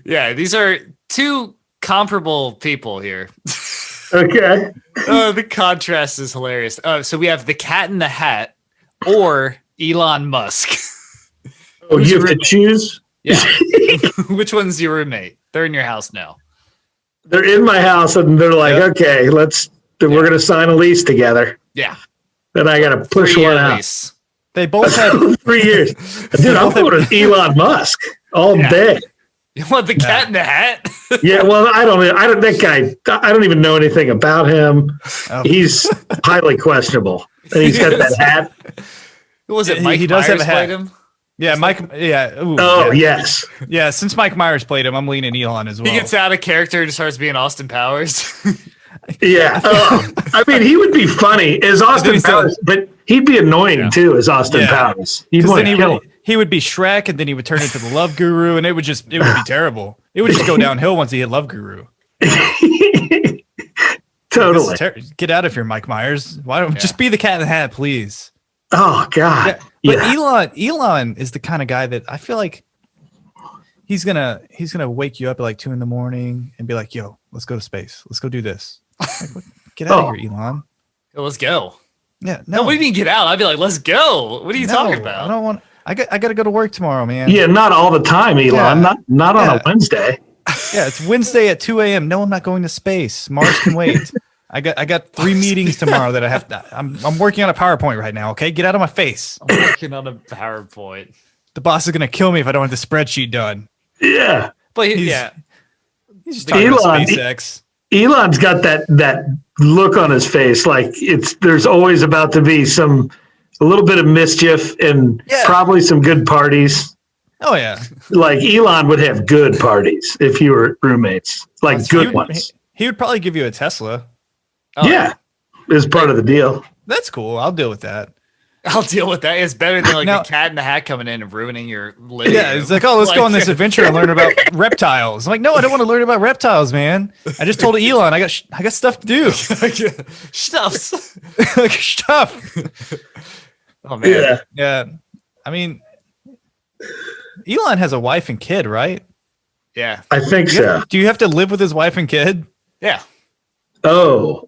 Yeah, these are two comparable people here. Okay. The contrast is hilarious. So we have the Cat in the Hat or Elon Musk. Oh, you have to choose? Yeah. Which one's your roommate? They're in your house now. They're in my house and they're like, okay, we're going to sign a lease together. Yeah. Then I got to push one out. Lease. They both have 3 years. Dude, I'm going with Elon Musk all day. You want the Cat in the Hat? Yeah, well, I don't. That guy. I don't even know anything about him. Oh. He's highly questionable, and he's got that hat. Who was it? Mike he does Myers have a hat. Played him. Yeah, Mike. Yeah. Ooh, oh yes. Yeah. Since Mike Myers played him, I'm leaning Elon as well. He gets out of character and starts being Austin Powers. Yeah. I mean, he would be funny as Austin Powers, but he'd be annoying too as Austin Powers. He'd want to kill him. He would be Shrek, and then he would turn into the Love Guru, and it would be terrible. It would just go downhill once he hit Love Guru. Totally. Get out of here, Mike Myers. Why don't just be the Cat in the Hat, please? Oh God. Yeah. But Elon is the kind of guy that I feel like he's gonna wake you up at like 2 a.m. and be like, "Yo, let's go to space. Let's go do this." Like, get out of here, Elon. Yo, let's go. Yeah. No, what do you mean get out? I'd be like, let's go. What are you talking about? I don't want. I got to go to work tomorrow, man. Yeah, not all the time, Elon. Yeah. Not on a Wednesday. Yeah, it's Wednesday at 2 a.m. No, I'm not going to space. Mars can wait. I got 3 meetings tomorrow that I have to. I'm working on a PowerPoint right now. Okay, get out of my face. I'm working on a PowerPoint. The boss is gonna kill me if I don't have the spreadsheet done. Yeah, but he's just talking about SpaceX. Elon's got that look on his face, like there's always about to be a little bit of mischief and probably some good parties. Oh yeah. Like Elon would have good parties if you were roommates, like good ones. He would probably give you a Tesla. Oh, yeah. Is part of the deal. That's cool. I'll deal with that. I'll deal with that. It's better than the Cat in the Hat coming in and ruining your living room. It's like, oh, let's go on this adventure and learn about reptiles. I'm like, no, I don't want to learn about reptiles, man. I just told Elon I got stuff to do. Stuffs. Stuff. Oh man. Yeah. I mean, Elon has a wife and kid, right? Yeah. I think so. Do you have to live with his wife and kid? Yeah. Oh.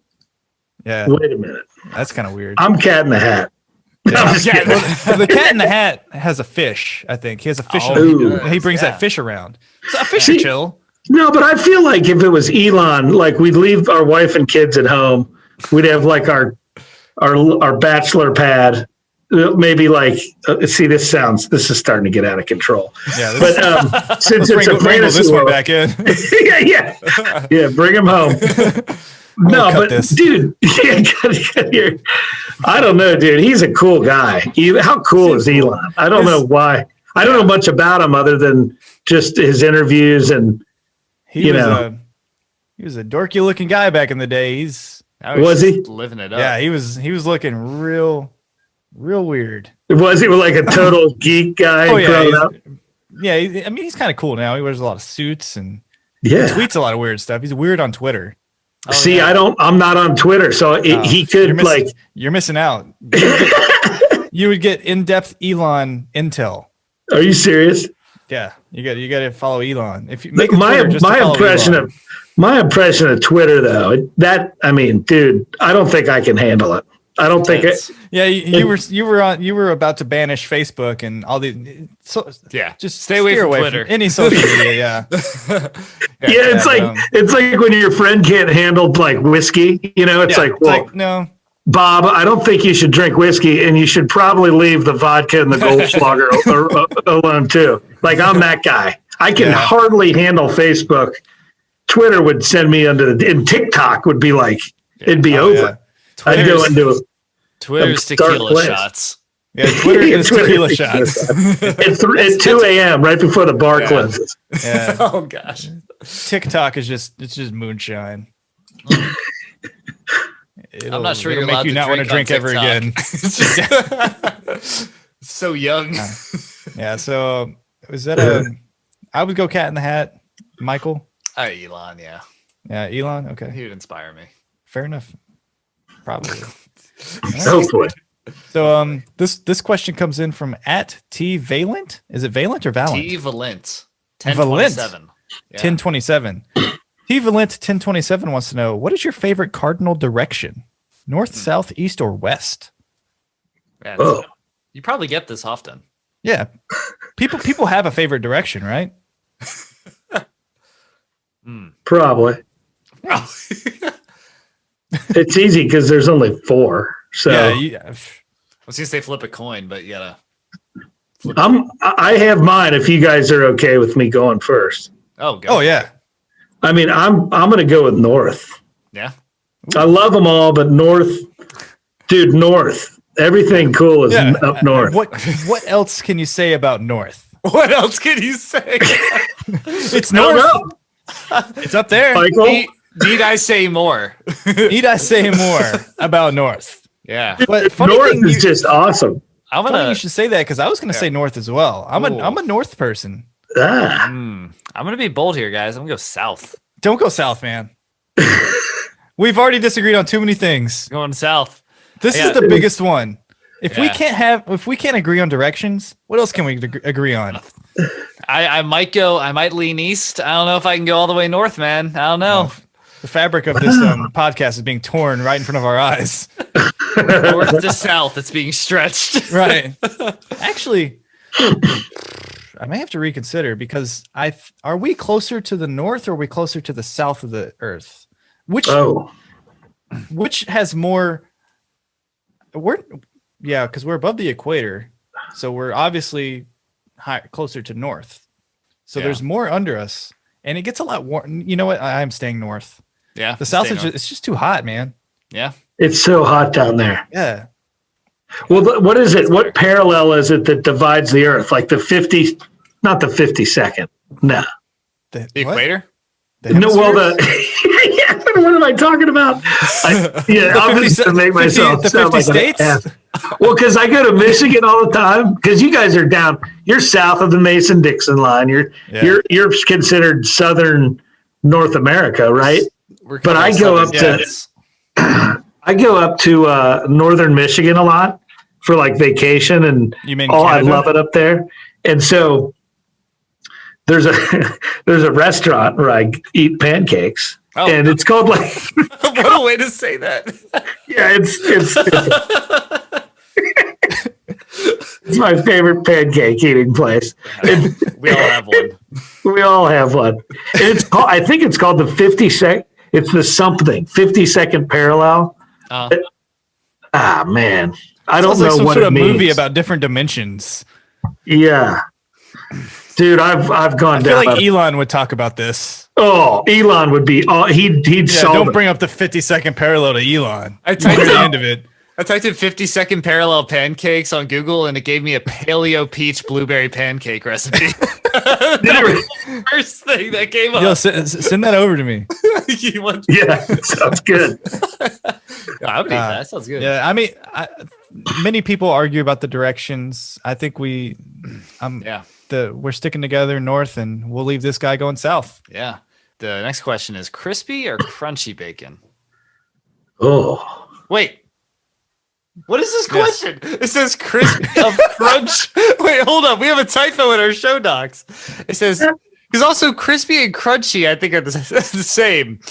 Yeah. Wait a minute. That's kind of weird. I'm Cat in the Hat. The Cat in the Hat has a fish, I think. He has a fish. He brings that fish around. So a fish is chill. No, but I feel like if it was Elon, like we'd leave our wife and kids at home, we'd have like our bachelor pad. Maybe like see, this is starting to get out of control. Yeah, but since it's a fantasy this world, one back in. yeah, bring him home. No, but dude, I don't know, dude. He's a cool guy. How cool is Elon? I don't know why. I don't know much about him other than just his interviews and he was a dorky looking guy back in the day. Was he living it up? Yeah, he was looking real weird. Was he like a total geek guy? Oh yeah, I mean he's kind of cool now. He wears a lot of suits and he tweets a lot of weird stuff. He's weird on Twitter. Oh, see, I'm not on Twitter, so he could you're missing out. You would get in-depth Elon intel. Are you serious? Yeah, you got to follow Elon. If you my impression of Twitter though, dude, I don't think I can handle it. I don't think it. Yeah, you were about to banish Facebook and all the. So just stay away from Twitter. From any social media. Yeah. It's like when your friend can't handle like whiskey. It's like no, Bob, I don't think you should drink whiskey, and you should probably leave the vodka and the Goldschlager alone too. Like I'm that guy. I can hardly handle Facebook. Twitter would send me and TikTok would be like it'd be over. Yeah. I'd go into Twitter's tequila shots. Yeah, Twitter is tequila shots. At 2 a.m. right before the bar closes. Yeah. Oh gosh. TikTok is just moonshine. I'm not sure it'll make you not want to drink ever again. So young. Yeah. So was that I would go Cat in the Hat. Michael. Elon. Yeah. Yeah. Elon. Okay. He would inspire me. Fair enough. Probably. Hopefully. So this question comes in from @T Valent. Is it Valent or Valent? T Valent. 1027. 1027. T-Valent 1027 wants to know, what is your favorite cardinal direction? North, south, east, or west? Yeah, you probably get this often. Yeah. People have a favorite direction, right? Probably. Oh. It's easy because there's only 4. So I was gonna say flip a coin, but you gotta. I have mine. If you guys are okay with me going first. Oh yeah. I mean, I'm gonna go with north. Yeah. I love them all, but north, dude, north. Everything cool is up north. What else can you say about north? What else can you say? It's north. It's up there. Need I say more? Need I say more about north? Yeah. But north is just awesome. You should say that because I was going to say north as well. I'm a north person. I'm going to be bold here, guys. I'm going to go south. Don't go south, man. We've already disagreed on too many things. Going south. This is the biggest one. If we can't agree on directions, what else can we agree on? I might lean east. I don't know if I can go all the way north, man. I don't know. The fabric of this podcast is being torn right in front of our eyes. North to south, it's being stretched. Right. Actually, I may have to reconsider because are we closer to the north or are we closer to the south of the earth? Which has more? Because we're above the equator, so we're obviously closer to north. So there's more under us, and it gets a lot warm. You know what? I'm staying north. Yeah, the south is it's just too hot, man. Yeah, it's so hot down there. Yeah. Well, what is it? What parallel is it that divides the Earth? Like the 50, not the 52nd. No, the equator. No, well, what am I talking about? I'm just to make myself the 50 states. Well, because I go to Michigan all the time. Because you guys are down, you're south of the Mason-Dixon line. You're considered southern North America, right? But I go up to northern Michigan a lot for like vacation, and I love it up there. And so there's a restaurant where I eat pancakes, and it's called like what a way to say that. Yeah, it's my favorite pancake eating place. We all have one. We all have one. And I think it's called the 52nd. It's the 52nd parallel. Man, I don't know what it means. Movie about different dimensions. Yeah, dude, I've gone down. I feel like Elon would talk about this. Oh, Elon would be. He'd solve. Don't bring up the 52nd parallel to Elon. I typed the end of it. I typed in 52nd parallel pancakes on Google, and it gave me a paleo peach blueberry pancake recipe. First thing that came up. Yo, send that over to me. Yeah, sounds good. I would eat that. That sounds good. Yeah, I mean, many people argue about the directions. I think we're sticking together north, and we'll leave this guy going south. Yeah. The next question is crispy or crunchy bacon? Oh. Wait. What is this question? Yes. It says crispy of crunch. Wait, hold up. We have a typo in our show docs. It says because also crispy and crunchy, I think are the same.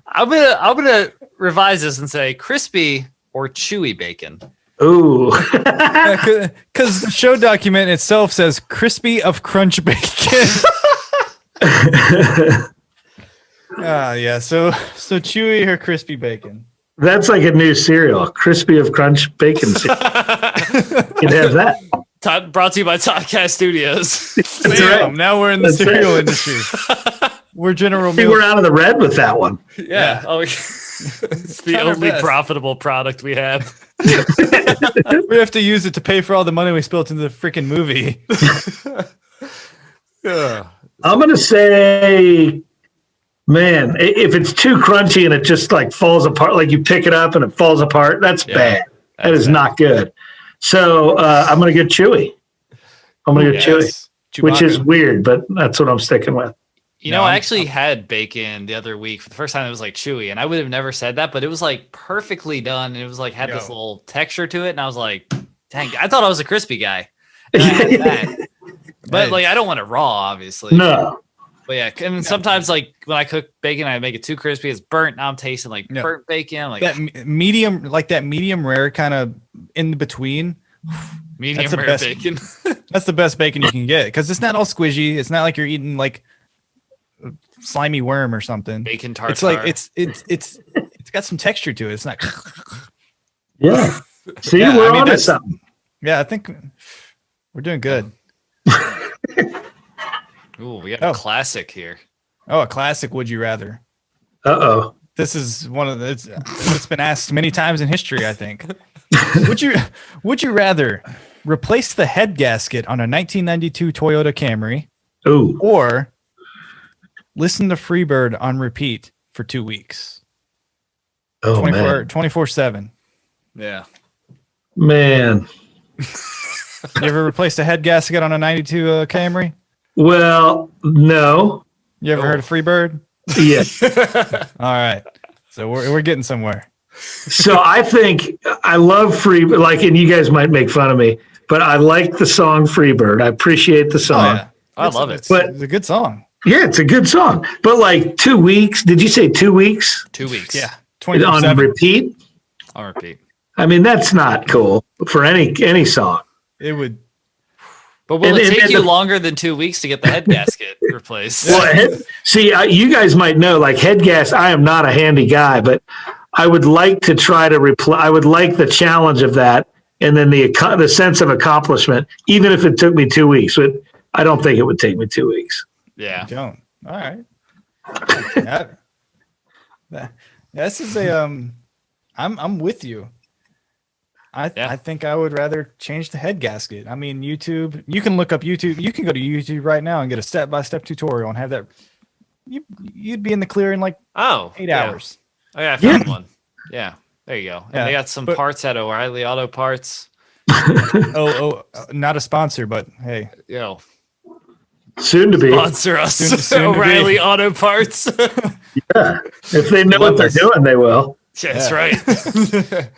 I'm gonna revise this and say crispy or chewy bacon. Ooh, because the show document itself says crispy of crunch bacon. So chewy or crispy bacon. That's like a new cereal, crispy of crunch bacon cereal. You'd have that. Brought to you by Toddcast Studios. That's right. Now we're in the cereal industry. We're General Mills. We're out of the red with that one. Yeah. Oh, it's the only profitable product we have. We have to use it to pay for all the money we spilled into the freaking movie. I'm going to say, man, if it's too crunchy and it just like falls apart, like you pick it up and it falls apart, that's bad. That is not good. So I'm going to go chewy. Chewy, which is weird, but that's what I'm sticking with. You know, I actually had bacon the other week for the first time. It was like chewy, and I would have never said that, but it was like perfectly done. And it was like had this little texture to it, and I was like, dang, I thought I was a crispy guy. And I had that. But like, I don't want it raw, obviously. No. But yeah, and sometimes like when I cook bacon, I make it too crispy. It's burnt. Now I'm tasting like burnt bacon. I'm like that medium rare kind of in between. Medium rare bacon. That's the best bacon you can get because it's not all squishy. It's not like you're eating like a slimy worm or something. Bacon tartare. It's like it's got some texture to it. It's not. Yeah. See, we're on to something. Yeah, I think we're doing good. Ooh, we got a classic here. Oh, a classic. Would you rather? Uh-oh. This is one of the. It's been asked many times in history. I think. Would you rather replace the head gasket on a 1992 Toyota Camry, or listen to Freebird on repeat for 2 weeks? Oh, 24/7. Yeah. Man. You ever replaced a head gasket on a 92 Camry? Well, no. You ever heard of Freebird? Yeah. All right. So we're getting somewhere. So I think I love and you guys might make fun of me, but I like the song Freebird. I appreciate the song. Oh, yeah. I love it. But it's a good song. Yeah, it's a good song. But like 2 weeks, did you say 2 weeks? 2 weeks. Yeah. On repeat? On repeat. I mean, that's not cool for any song. It would. But will it take you longer than 2 weeks to get the head gasket replaced? Well, you guys might know, like head gas, I am not a handy guy, but I would like to try to I would like the challenge of that, and then the sense of accomplishment, even if it took me 2 weeks. But I don't think it would take me 2 weeks. Yeah. You don't. All right. This is I'm with you. I think I would rather change the head gasket. I mean, YouTube, you can look up YouTube. You can go to YouTube right now and get a step-by-step tutorial and have that. You'd be in the clear in like 8 hours. Oh, yeah, I found one. Yeah, there you go. And they got some parts at O'Reilly Auto Parts. Not a sponsor, but hey. Soon to be. Sponsor us, soon O'Reilly Auto Parts. Yeah, if they know what they're doing, they will. Yeah, that's right.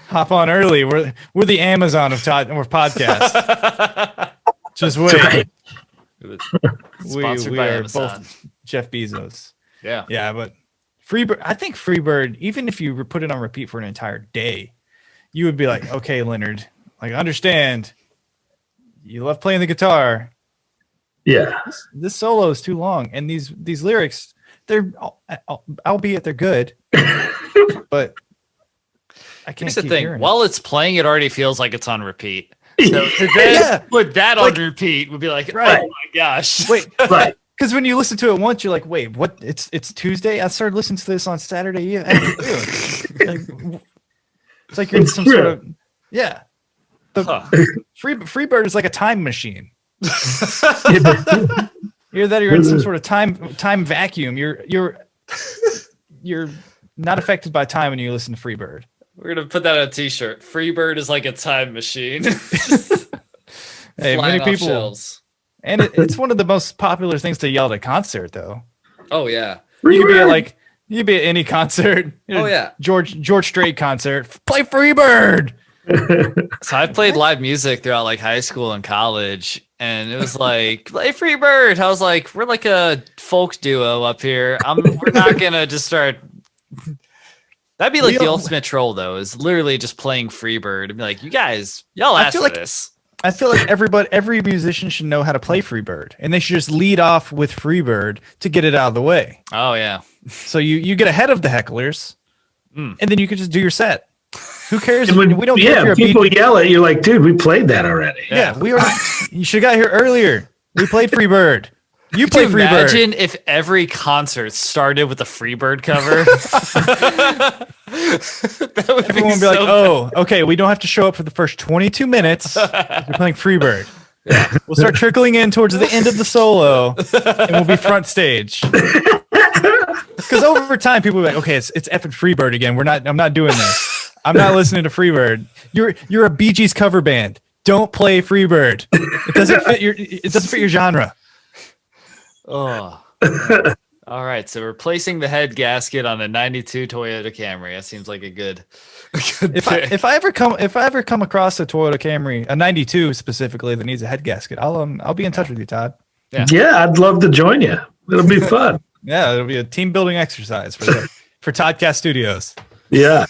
Hop on early. We're the Amazon of podcast. Just wait. Right. Sponsored we by are Amazon. both Jeff Bezos. Yeah. Yeah, but Freebird. I think Freebird, even if you put it on repeat for an entire day, you would be like, okay, Leonard, like understand. You love playing the guitar. Yeah. This solo is too long, and these lyrics, they're albeit they're good, but I can't. Here's the thing: while it's playing, it already feels like it's on repeat. So to then put that on repeat would be like, oh my gosh, wait, right? Because when you listen to it once, you're like, wait, what? It's Tuesday. I started listening to this on Saturday. It's like you're in some sort of Freebird is like a time machine. You're in some sort of time vacuum. You're not affected by time when you listen to Freebird. We're gonna put that on a T-shirt. Freebird is like a time machine. Hey, many people, shelves. And it's one of the most popular things to yell at a concert, though. Oh yeah, you could be at any concert. Oh yeah, George Strait concert. Play Freebird. So I played live music throughout like high school and college, and it was like play Freebird. I was like, we're like a folk duo up here. We're not gonna just start. That'd be like the ultimate troll, though. Is literally just playing Freebird and be like, you guys, y'all asked for this. I feel like every musician should know how to play Freebird, and they should just lead off with Freebird to get it out of the way. Oh yeah. So you get ahead of the hecklers, and then you can just do your set. Who cares? We don't care if you're people yell at you like, dude, we played that already. Yeah, we already. You should have got here earlier. We played Freebird. You play Freebird. Imagine if every concert started with a Freebird cover. Everyone would be like, "Oh, okay, we don't have to show up for the first 22 minutes. We're playing Freebird. Yeah. We'll start trickling in towards the end of the solo, and we'll be front stage." Because over time, people will be like, "Okay, it's effing Freebird again. I'm not doing this. I'm not listening to Freebird. You're a Bee Gees cover band. Don't play Freebird. It doesn't fit your genre." Oh. All right. So replacing the head gasket on a 92 Toyota Camry. That seems like a good if I ever come across a Toyota Camry, a 92 specifically, that needs a head gasket, I'll be in touch with you, Todd. Yeah, I'd love to join you. It'll be fun. Yeah, it'll be a team building exercise for Toddcast Studios. Yeah.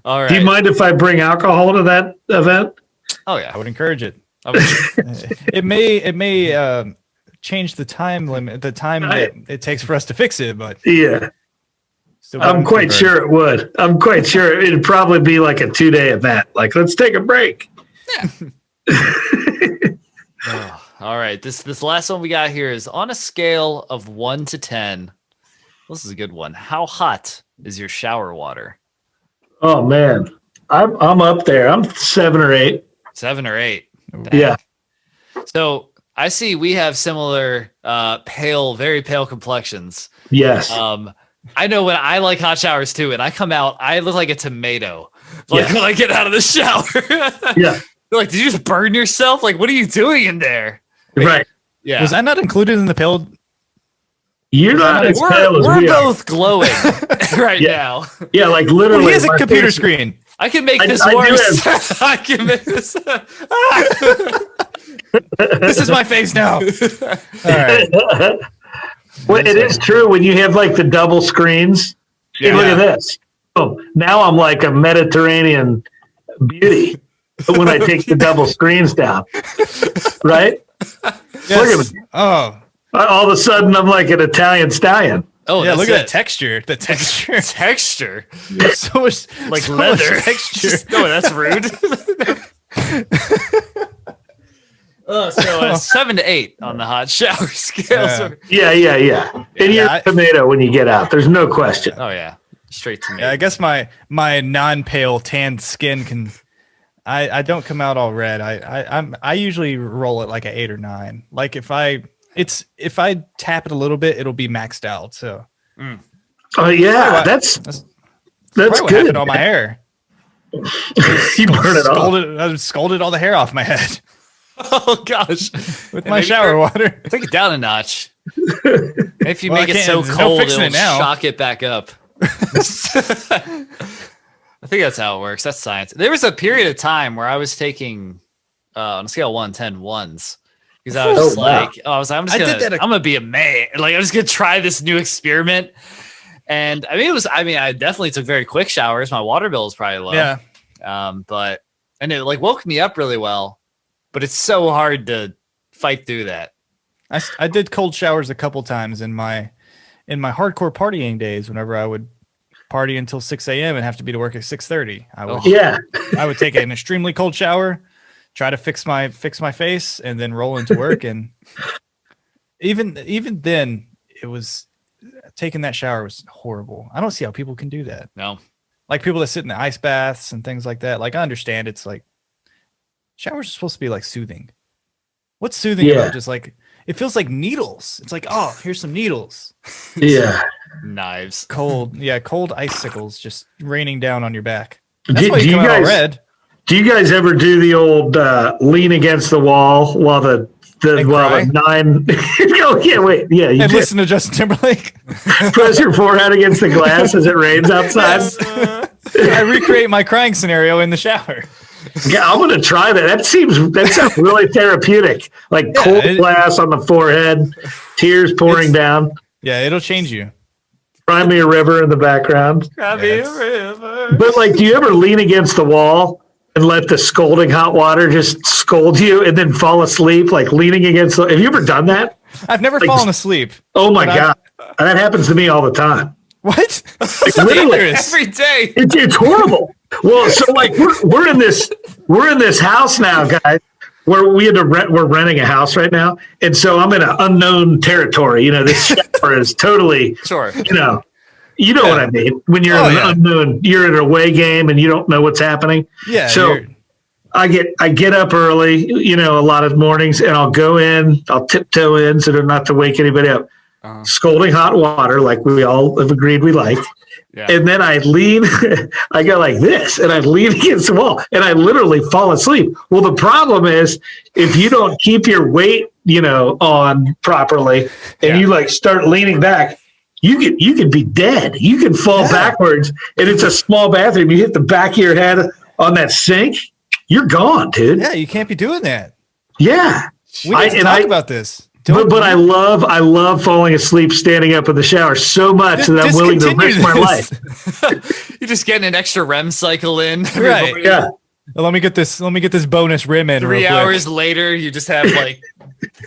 All right. Do you mind if I bring alcohol to that event? Oh yeah, I would encourage it. It may change the time limit, the time that it takes for us to fix it, but yeah, I'm quite sure it would. I'm quite sure it'd probably be like a 2-day event. Like, let's take a break. All right. This last one we got here is on a scale of 1 to 10. This is a good one. How hot is your shower water? Oh man, I'm up there. I'm 7 or 8. 7 or 8. Yeah. So I see we have similar very pale complexions. Yes. I know when I like hot showers too, and I come out, I look like a tomato. Like when I get out of the shower. Yeah. They're like, did you just burn yourself? Like, what are you doing in there? Right. Yeah. Was that not included in the pale? You're not as pale as we're we both are. glowing right now. Yeah, like literally. Well, he has a computer screen. I can make this worse. I can make this. This is my face now. All right. Well, it is true when you have like the double screens. Hey, look at this. Oh, now I'm like a Mediterranean beauty when I take the double screens down. Right? Yes. Look at me. Oh. All of a sudden, I'm like an Italian stallion. Oh, yeah, look at that texture. The texture. Texture. So much like so leather. Much texture. No, that's rude. So 7 to 8 on the hot shower scale. Yeah. And you're a tomato when you get out. There's no question. Oh, yeah. Straight to me. Yeah, I guess my non-pale tanned skin can. I don't come out all red. I usually roll it like an 8 or 9. Like if I tap it a little bit, it'll be maxed out. So. Oh yeah, that's what good. happened on my hair. You burn it off. I scalded all the hair off my head. Oh gosh! With my shower water. Take it down a notch. If you make it so cold, it'll shock it back up. I think that's how it works. That's science. There was a period of time where I was taking on a scale of 1 to 10 ones. Because I was I'm gonna be a man. Like I'm just gonna try this new experiment. And I definitely took very quick showers. My water bill was probably low. Yeah. And it like woke me up really well. But it's so hard to fight through that. I did cold showers a couple times in my hardcore partying days. Whenever I would party until 6 a.m. and have to be to work at 6:30, I would take an extremely cold shower, try to fix my face, and then roll into work. And even then, it was taking that shower was horrible. I don't see how people can do that. No, like people that sit in the ice baths and things like that. Like I understand it's like. Showers are supposed to be like soothing. What's soothing about just like it feels like needles? It's like, oh, here's some needles. Yeah. Knives. Cold icicles just raining down on your back. That's Do you guys ever do the old lean against the wall while the 9 oh yeah, wait. Yeah, you listen to Justin Timberlake. Press your forehead against the glass as it rains outside. I recreate my crying scenario in the shower. Yeah, I'm gonna try that. That sounds really therapeutic. Like cold glass on the forehead, tears pouring down. Yeah, it'll change you. Cry me a river in the background. Cry me a river. But like, do you ever lean against the wall and let the scalding hot water just scald you and then fall asleep? Like leaning against have you ever done that? I've never fallen asleep. Oh my God. That happens to me all the time. What? Like, literally every day. It's horrible. Well, so like we're in this house now, guys, where we're renting a house right now, and so I'm in an unknown territory. This shower is totally sure. You know what I mean. When you're in an unknown, you're in an away game and you don't know what's happening. Yeah. So I get up early, a lot of mornings, and I'll go in, I'll tiptoe in so not to wake anybody up. Scalding hot water, like we all have agreed we like. Yeah. And then I lean, I go like this, and I lean against the wall, and I literally fall asleep. Well, the problem is if you don't keep your weight, on properly, and you like start leaning back, you could be dead. You can fall backwards, and it's a small bathroom. You hit the back of your head on that sink, you're gone, dude. Yeah, you can't be doing that. Yeah. We need to talk about this. But I love falling asleep standing up in the shower so much that I'm willing to risk my life. You're just getting an extra REM cycle in. Right. Yeah. Well, let me get this bonus rim in. 3 hours later, you just have like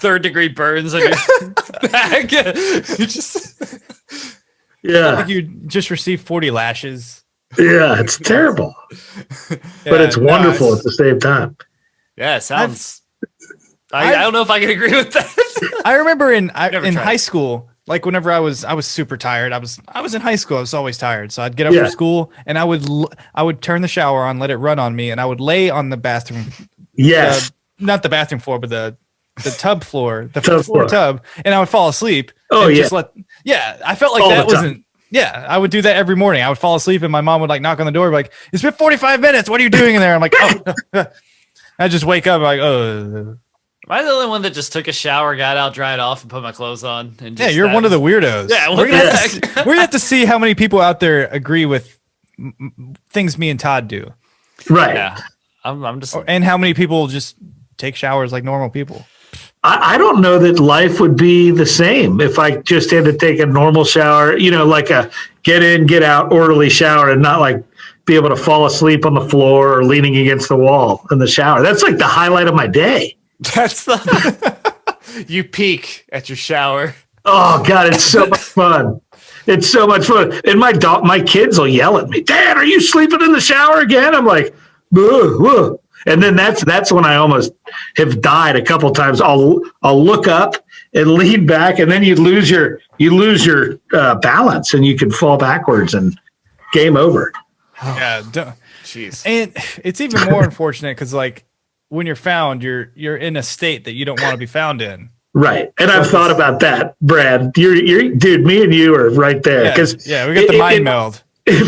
3rd-degree burns on your back. You just like you just received 40 lashes. Yeah, it's terrible, but it's wonderful at the same time. Yeah, it sounds. I don't know if I can agree with that. I remember in high school, like whenever I was super tired. I was in high school. I was always tired, so I'd get up for school and I would turn the shower on, let it run on me, and I would lay on the bathroom. Yes, not the bathroom floor, but the tub floor, the tub floor tub, and I would fall asleep. Oh, yeah. I felt like all that wasn't. Yeah, I would do that every morning. I would fall asleep and my mom would like knock on the door, like, "It's been 45 minutes. What are you doing in there?" I'm like, "Oh." I just wake up like, "Oh." Am I the only one that just took a shower, got out, dried off, and put my clothes on? And just you're one of the weirdos. Yeah, we're gonna have to see how many people out there agree with things me and Todd do. Right. Yeah, I'm just, and how many people just take showers like normal people. I don't know that life would be the same if I just had to take a normal shower, like a get in, get out, orderly shower, and not like be able to fall asleep on the floor or leaning against the wall in the shower. That's like the highlight of my day. That's you peek at your shower. Oh God, it's so much fun. It's so much fun. And my kids will yell at me, "Dad, are you sleeping in the shower again?" I'm like, "Whoa, whoa." And then that's when I almost have died a couple times. I'll look up and lean back, and then you lose your balance, and you can fall backwards, and game over. Yeah, jeez. And it's even more unfortunate because like when you're found, you're in a state that you don't want to be found in. Right, and I've thought about that, Brad. You're dude. Me and you are right there because we got the mind meld.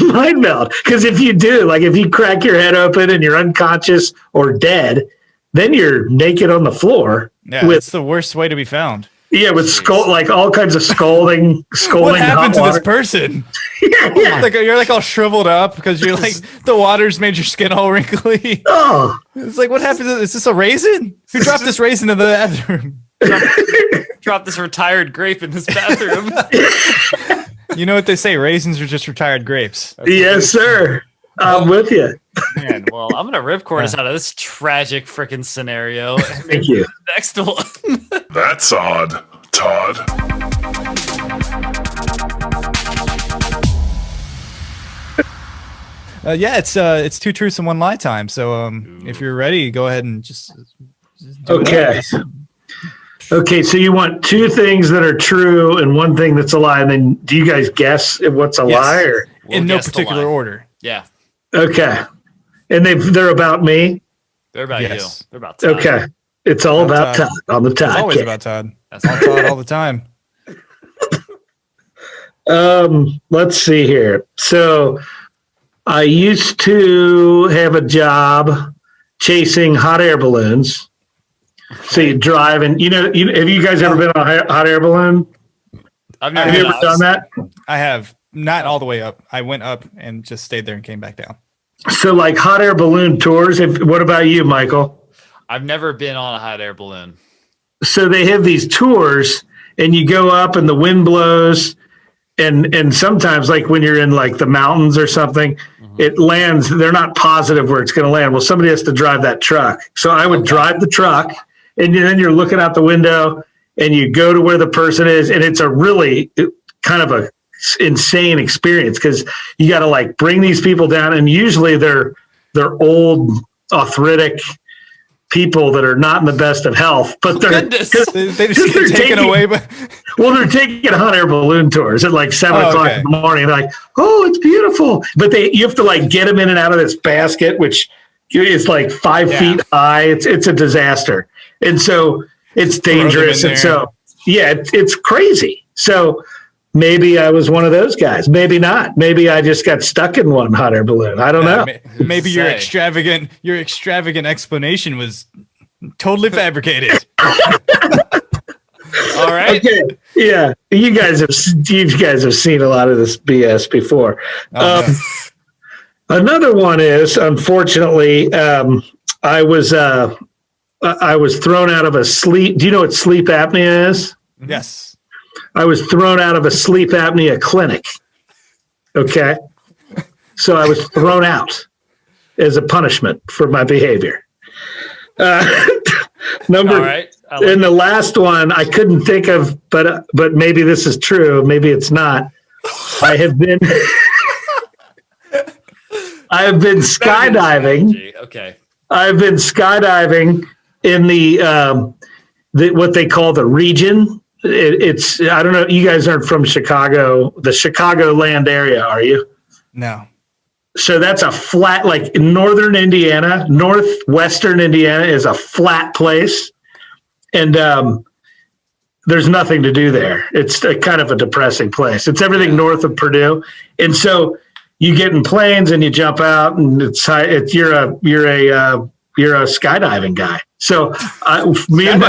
Mind meld, because if you do, like if you crack your head open and you're unconscious or dead, then you're naked on the floor. Yeah, it's the worst way to be found. Yeah, with like all kinds of scolding. What happened to this person? Yeah. Like you're like all shriveled up because you're like the water's made your skin all wrinkly. Oh, it's like what happened? Is this a raisin? Who dropped this raisin in the bathroom? Dropped this retired grape in this bathroom. You know what they say? Raisins are just retired grapes. Yes, sir. I'm with you. Man, well, I'm gonna ripcord us out of this tragic freaking scenario. Thank you. Next one. That's odd, Todd. It's 2 truths and 1 lie time. So if you're ready, go ahead and just do okay. Okay, so you want 2 things that are true and 1 thing that's a lie, and then do you guys guess what's a lie? Or in no particular order? Yeah. Okay, and they're about me. They're about you. They're about Todd. Okay, it's all about Todd on the Todd. It's always about Todd. That's all Todd all the time. Let's see here. So I used to have a job chasing hot air balloons. So you drive and have you guys ever been on a hot air balloon? I've never. Have you ever done that? I have, not all the way up. I went up and just stayed there and came back down. So like hot air balloon tours. What about you, Michael? I've never been on a hot air balloon. So they have these tours and you go up and the wind blows and sometimes like when you're in like the mountains or something, it lands. They're not positive where it's going to land. Well, somebody has to drive that truck. So I would drive the truck. And then you're looking out the window and you go to where the person is. And it's a really kind of a insane experience because you got to like bring these people down. And usually they're old, arthritic people that are not in the best of health, but they just get taken away. Well, they're taking hot air balloon tours at like 7 o'clock in the morning. They're like, "Oh, it's beautiful." But you have to like get them in and out of this basket, which is like 5 feet high. It's a disaster. And so it's dangerous. And so, it's crazy. So maybe I was one of those guys. Maybe not. Maybe I just got stuck in one hot air balloon. I don't know. Maybe your extravagant explanation was totally fabricated. All right. Okay. Yeah. You guys have seen a lot of this BS before. Another one is, unfortunately, I was I was thrown out of a sleep. Do you know what sleep apnea is? Yes. I was thrown out of a sleep apnea clinic. Okay. So I was thrown out as a punishment for my behavior. The last one I couldn't think of, but maybe this is true. Maybe it's not. I have been skydiving. Okay. I've been skydiving in the what they call the region. It's I don't know. You guys aren't from Chicago, the Chicagoland area, are you? No. So that's a flat, like northern Indiana, northwestern Indiana is a flat place, and there's nothing to do there. It's a kind of a depressing place. It's everything north of Purdue, and so you get in planes and you jump out, and you're a skydiving guy. So me and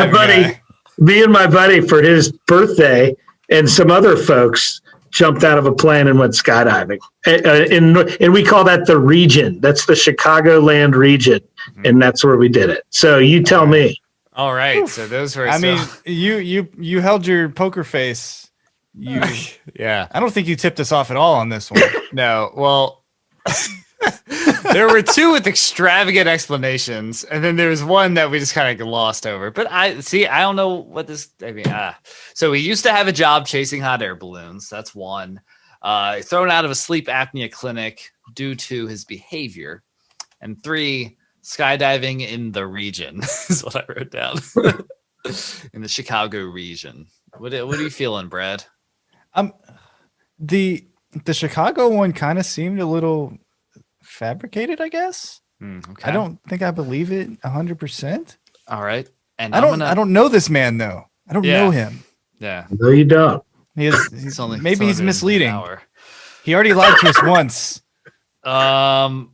my buddy for his birthday and some other folks jumped out of a plane and went skydiving. And we call that the region. That's the Chicagoland region. And that's where we did it. So you tell me. All right. So those were, you held your poker face. Yeah. I don't think you tipped us off at all on this one. No. Well, there were two with extravagant explanations, and then there was one that we just kind of glossed over. But I don't know what this. So he used to have a job chasing hot air balloons. That's one. Thrown out of a sleep apnea clinic due to his behavior, and 3, skydiving in the region is what I wrote down. In the Chicago region. What are you feeling, Brad? The Chicago one kind of seemed a little fabricated, I guess. Okay. I don't think I believe it 100%. All right. And I don't know this man though. I don't know him. Yeah. No, you don't. He's misleading. He already lied to us once. Man.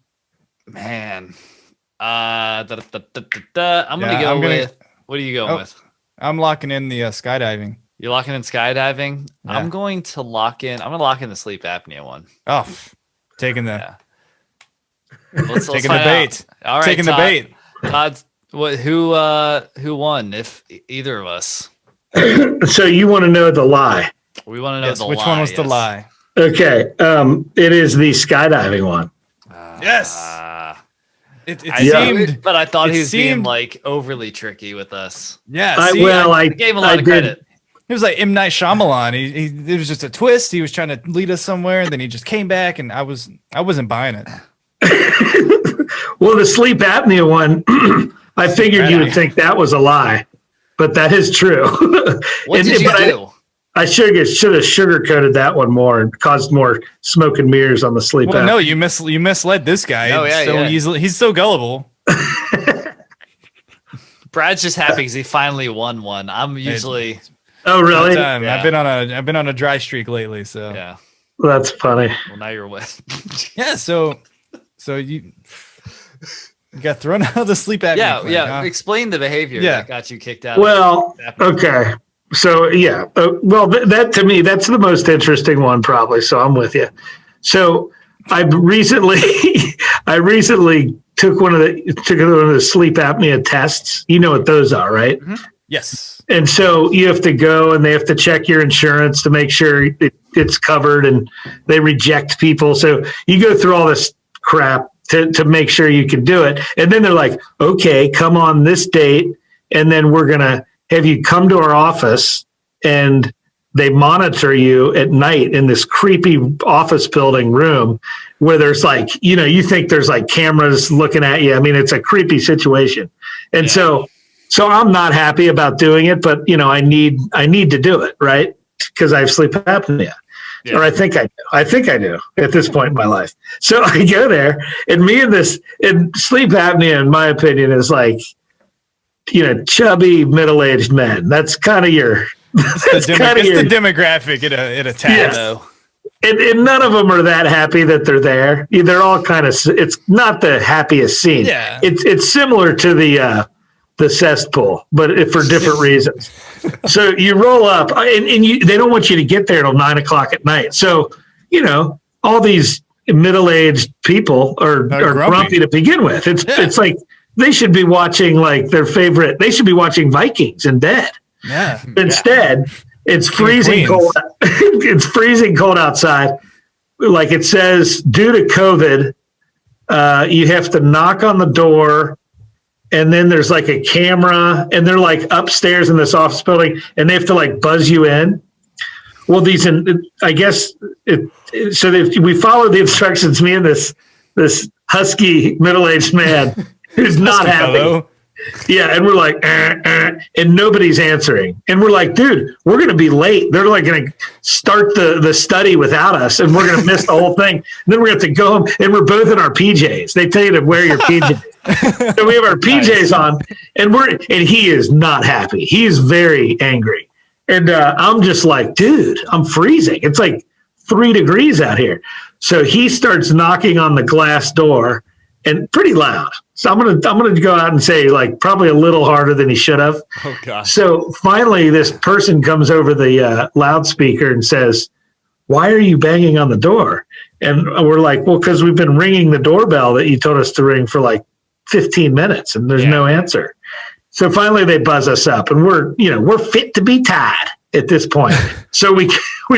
I'm gonna go with. What are you going with? I'm locking in the skydiving. You're locking in skydiving. Yeah. I'm going to lock in the sleep apnea one. Oh, taking the. Yeah. Let's taking the bait. All right, taking Todd, the bait. Todd, who won? If either of us. So you want to know the lie? We want to know which one was the lie? Okay, it is the skydiving one. Yes. It seemed, but I thought he was being like overly tricky with us. Yeah. I gave him a lot of credit. It was like M. Night Shyamalan. It was just a twist. He was trying to lead us somewhere, and then he just came back, and I wasn't buying it. Well, the sleep apnea one, I figured you would think that was a lie, but that is true. What did you do? I should have sugarcoated that one more and caused more smoke and mirrors on the sleep apnea. No, you misled this guy. Oh, yeah, He's so gullible. Brad's just happy because he finally won one. I'm usually. Oh, really? Yeah. I've been on a dry streak lately. So yeah, that's funny. Well, now you're wet. Yeah. So you got thrown out of the sleep apnea. Yeah. Huh? Explain the behavior that got you kicked out. Well, okay. So yeah. That to me, that's the most interesting one, probably. So I'm with you. So I recently took one of the sleep apnea tests. You know what those are, right? Mm-hmm. Yes. And so you have to go and they have to check your insurance to make sure it's covered, and they reject people. So you go through all this crap to make sure you can do it. And then they're like, okay, come on this date. And then we're going to have you come to our office, and they monitor you at night in this creepy office building room where there's like, you think there's like cameras looking at you. I mean, it's a creepy situation. And so I'm not happy about doing it, but I need to do it, right? Because I have sleep apnea. Yeah. Or I think I do at this point in my life. So I go there, and sleep apnea, in my opinion, is like, chubby middle-aged men. That's kind of it's the demographic it attacks. Yeah. And none of them are that happy that they're there. They're all kind of. It's not the happiest scene. Yeah. It's similar to the cesspool, but for different reasons. So you roll up, and they don't want you to get there till 9:00 at night. So all these middle-aged people are grumpy to begin with. It's like they should be watching like their favorite. They should be watching Vikings and Dead. Yeah. Instead, it's freezing cold. It's freezing cold outside. Like it says, due to COVID, you have to knock on the door, and then there's like a camera, and they're like upstairs in this office building, and they have to like buzz you in. Well, I guess so we follow the instructions. Me and this husky middle-aged man who's not happy. Fellow. Yeah, and we're like, and nobody's answering. And we're like, dude, we're going to be late. They're like going to start the study without us, and we're going to miss the whole thing. And then we're going to have to go home, and we're both in our PJs. They tell you to wear your PJs. So we have our PJs on, and he is not happy. He is very angry. And I'm just like, dude, I'm freezing. It's like 3 degrees out here. So he starts knocking on the glass door, and pretty loud. So I'm gonna go out and say like probably a little harder than he should have. Oh gosh. So finally, this person comes over the loudspeaker and says, "Why are you banging on the door?" And we're like, "Well, because we've been ringing the doorbell that you told us to ring for like 15 minutes, and there's no answer." So finally, they buzz us up, and we're fit to be tied at this point. So we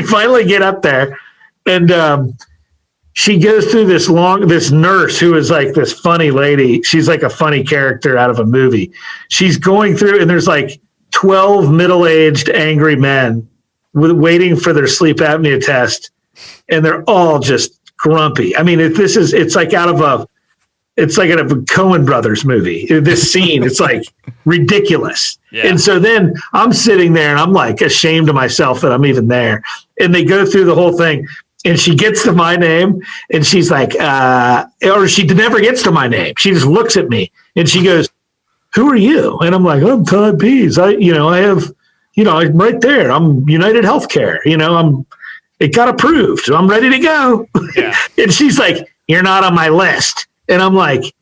finally get up there, and she goes through this nurse who is like this funny lady. She's like a funny character out of a movie. She's going through, and there's like 12 middle-aged angry men waiting for their sleep apnea test, and they're all just grumpy. I mean, it's like out of a Coen Brothers movie. This scene, it's like ridiculous. Yeah. And so then I'm sitting there, and I'm like ashamed of myself that I'm even there. And they go through the whole thing. And she gets to my name, and she's like, or she never gets to my name. She just looks at me, and she goes, "Who are you?" And I'm like, "I'm Todd Pease. I'm right there. I'm United Healthcare. It got approved. So I'm ready to go." Yeah. And she's like, "You're not on my list." And I'm like,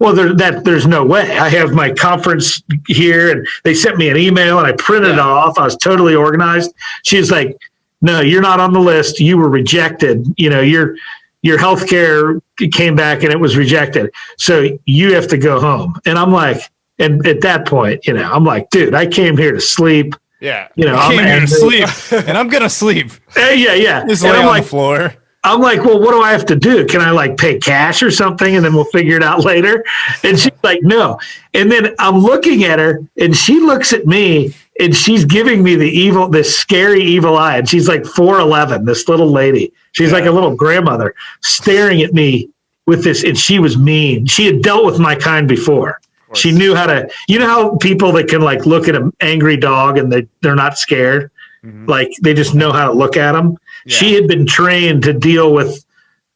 "Well, there's no way. I have my conference here, and they sent me an email, and I printed it off. I was totally organized." She's like, "No, you're not on the list. You were rejected. Your healthcare came back and it was rejected. So you have to go home." And I'm like, and at that point, I'm like, dude, I came here to sleep. Yeah. I came here to sleep, and I'm going to sleep. Yeah. Just lay on the floor. I'm like, "Well, what do I have to do? Can I like pay cash or something, and then we'll figure it out later?" And she's like, "No." And then I'm looking at her, and she looks at me, and she's giving me this scary evil eye. And she's like 4'11", this little lady. She's like a little grandmother staring at me with this. And she was mean. She had dealt with my kind before. She knew how to, how people that can like look at an angry dog and they're not scared. Mm-hmm. Like they just know how to look at them. Yeah. She had been trained to deal with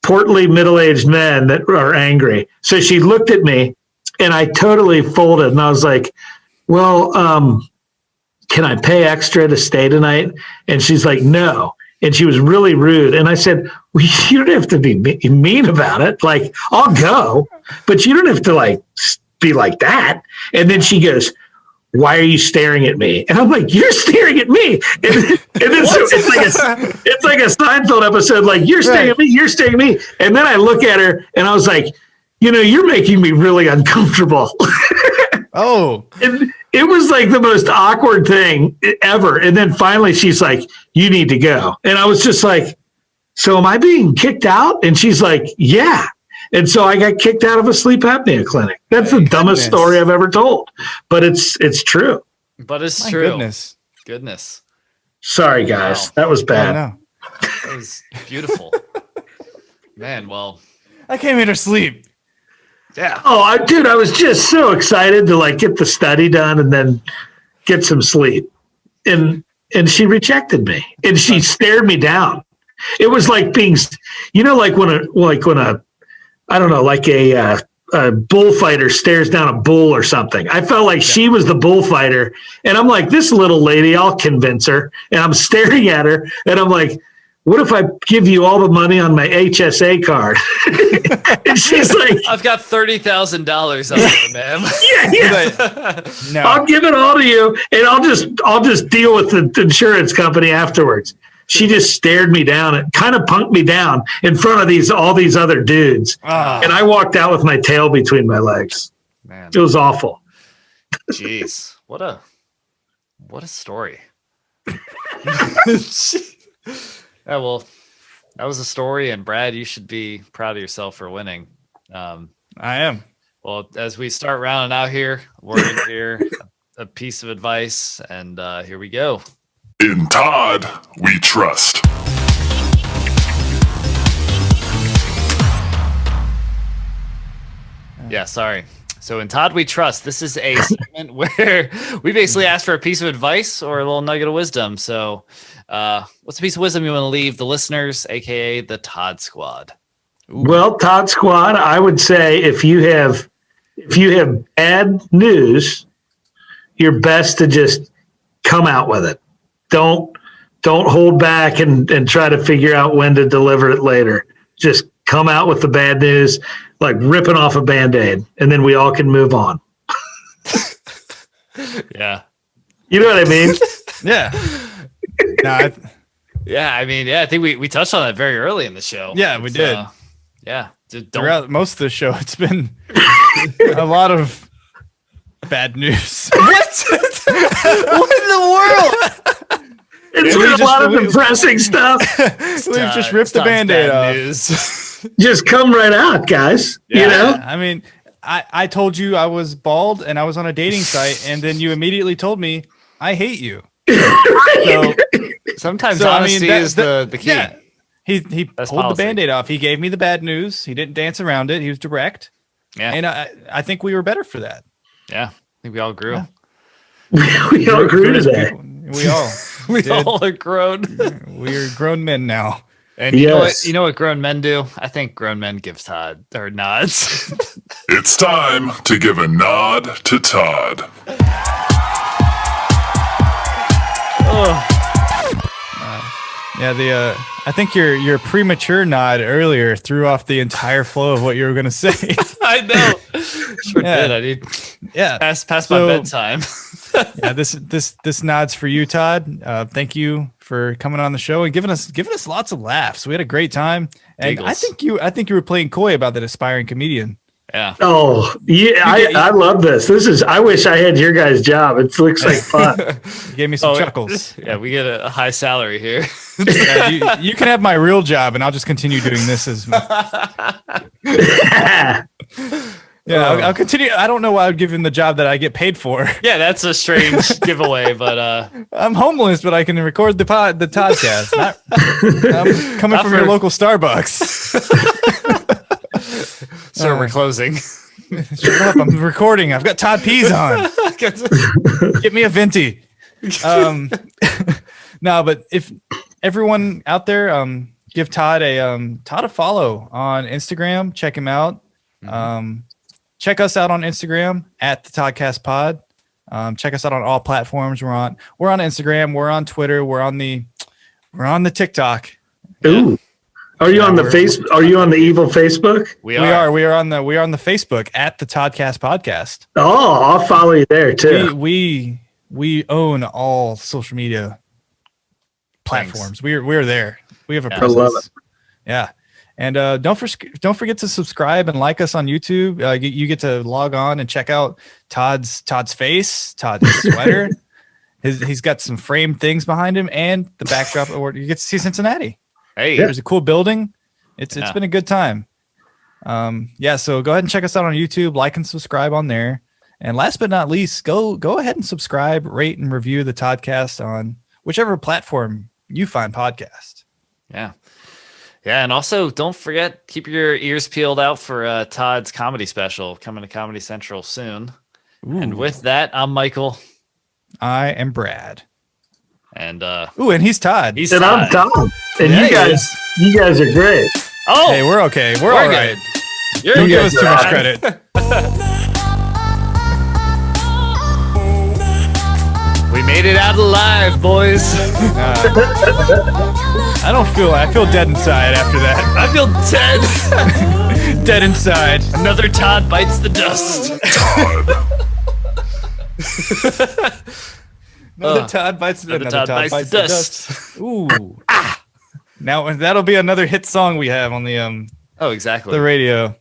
portly middle-aged men that are angry. So she looked at me, and I totally folded. And I was like, "Well, can I pay extra to stay tonight?" And she's like, "No." And she was really rude. And I said, "Well, you don't have to be mean about it. Like, I'll go, but you don't have to like be like that." And then she goes, "Why are you staring at me?" And I'm like, "You're staring at me." And then so it's like a Seinfeld episode. Like, "You're staring at me. You're staring at me." And then I look at her, and I was like, "You're making me really uncomfortable." Oh. And it was like the most awkward thing ever. And then finally she's like, "You need to go." And I was just like, "So am I being kicked out?" And she's like, "Yeah." And so I got kicked out of a sleep apnea clinic. That's the dumbest story I've ever told, but it's true. But it's My true. Goodness. Sorry, guys. Wow. That was bad. That was beautiful. Man, well. I came here to sleep. Yeah. Oh, I was just so excited to like get the study done and then get some sleep. And she rejected me, and she stared me down. It was like being, like when a I don't know, like a bullfighter stares down a bull or something. I felt like she was the bullfighter, and I'm like, this little lady, I'll convince her. And I'm staring at her, and I'm like, "What if I give you all the money on my HSA card?" And she's like, "I've got $30,000 on it, ma'am." Yeah. No. "I'll give it all to you, and I'll just deal with the insurance company afterwards." She just stared me down and kind of punked me down in front of all these other dudes. And I walked out with my tail between my legs. Man, It was awful. jeez, what a story. Yeah, well, that was a story, and Brad, you should be proud of yourself for winning. I am. Well, as we start rounding out here, we're going to hear a piece of advice, and here we go. In Todd, we trust. Yeah, sorry. So in Todd We Trust, this is a segment where we basically ask for a piece of advice or a little nugget of wisdom. So what's a piece of wisdom you want to leave the listeners, aka the Todd Squad? Ooh. Well, Todd Squad, I would say if you have bad news, you're best to just come out with it. Don't hold back and try to figure out when to deliver it later. Just come out with the bad news, like ripping off a Band-Aid, and then we all can move on. Yeah. You know what I mean? Yeah. I think we touched on that very early in the show. Yeah, we did. Yeah. Throughout most of the show, it's been a lot of bad news. What? What in the world? It's been a lot of depressing stuff. We've just ripped the Band-Aid off. Just come right out, guys. Yeah. You know? I mean, I told you I was bald and I was on a dating site, and then you immediately told me I hate you. So sometimes honesty is the key. Yeah. He pulled the Band-Aid off. He gave me the bad news. He didn't dance around it. He was direct. Yeah. And I think we were better for that. Yeah. I think we all grew. Yeah. We all grew to that. We all are grown. We're grown men now. And you know what grown men do? I think grown men give Todd or nods. It's time to give a nod to Todd. Yeah, I think your premature nod earlier threw off the entire flow of what you were going to say. I know. Sure did. I need past my bedtime. Yeah, this nod's for you, Todd. Thank you for coming on the show and giving us lots of laughs. We had a great time, and Giggles. I think you were playing coy about that aspiring comedian. Yeah. Oh, yeah. I love this. I wish I had your guys' job. It looks like fun. You gave me some chuckles. Yeah, we get a high salary here. Yeah, you can have my real job, and I'll just continue doing this as. Yeah, I'll continue. I don't know why I would give him the job that I get paid for. Yeah, that's a strange giveaway, but I'm homeless, but I can record the Toddcast. I'm coming from your local Starbucks. So we're closing. Shut up! I'm recording. I've got Todd Pease on. Get me a venti. No, but if everyone out there, give Todd a follow on Instagram. Check him out. Mm-hmm. Check us out on Instagram at the Toddcast Pod. Check us out on all platforms. We're on Instagram. We're on Twitter. We're on the TikTok. Ooh. Are you on the Are you on the evil Facebook? We are. We are on the Facebook at the Toddcast Podcast. Oh, I'll follow you there too. We own all social media platforms. We're there. We have a presence. I love it. Yeah. And don't forget to subscribe and like us on YouTube. You get to log on and check out Todd's face, Todd's sweater. He's got some framed things behind him, and the backdrop. You get to see Cincinnati. Hey, there's a cool building. It's been a good time. So go ahead and check us out on YouTube. Like and subscribe on there. And last but not least, go ahead and subscribe, rate, and review the Toddcast on whichever platform you find podcast. Yeah. Yeah, and also don't forget, keep your ears peeled out for Todd's comedy special coming to Comedy Central soon. Ooh. And with that, I'm Michael. I am Brad. And and he's Todd. And I'm Todd. And you guys are great. Oh, hey, we're okay. We're all right. Don't give us too much credit. We made it out alive, boys. I feel dead inside after that. I feel dead. Dead inside. Another Todd bites the dust. Another Todd bites the dust. Ooh. Now that'll be another hit song we have on the exactly. the radio.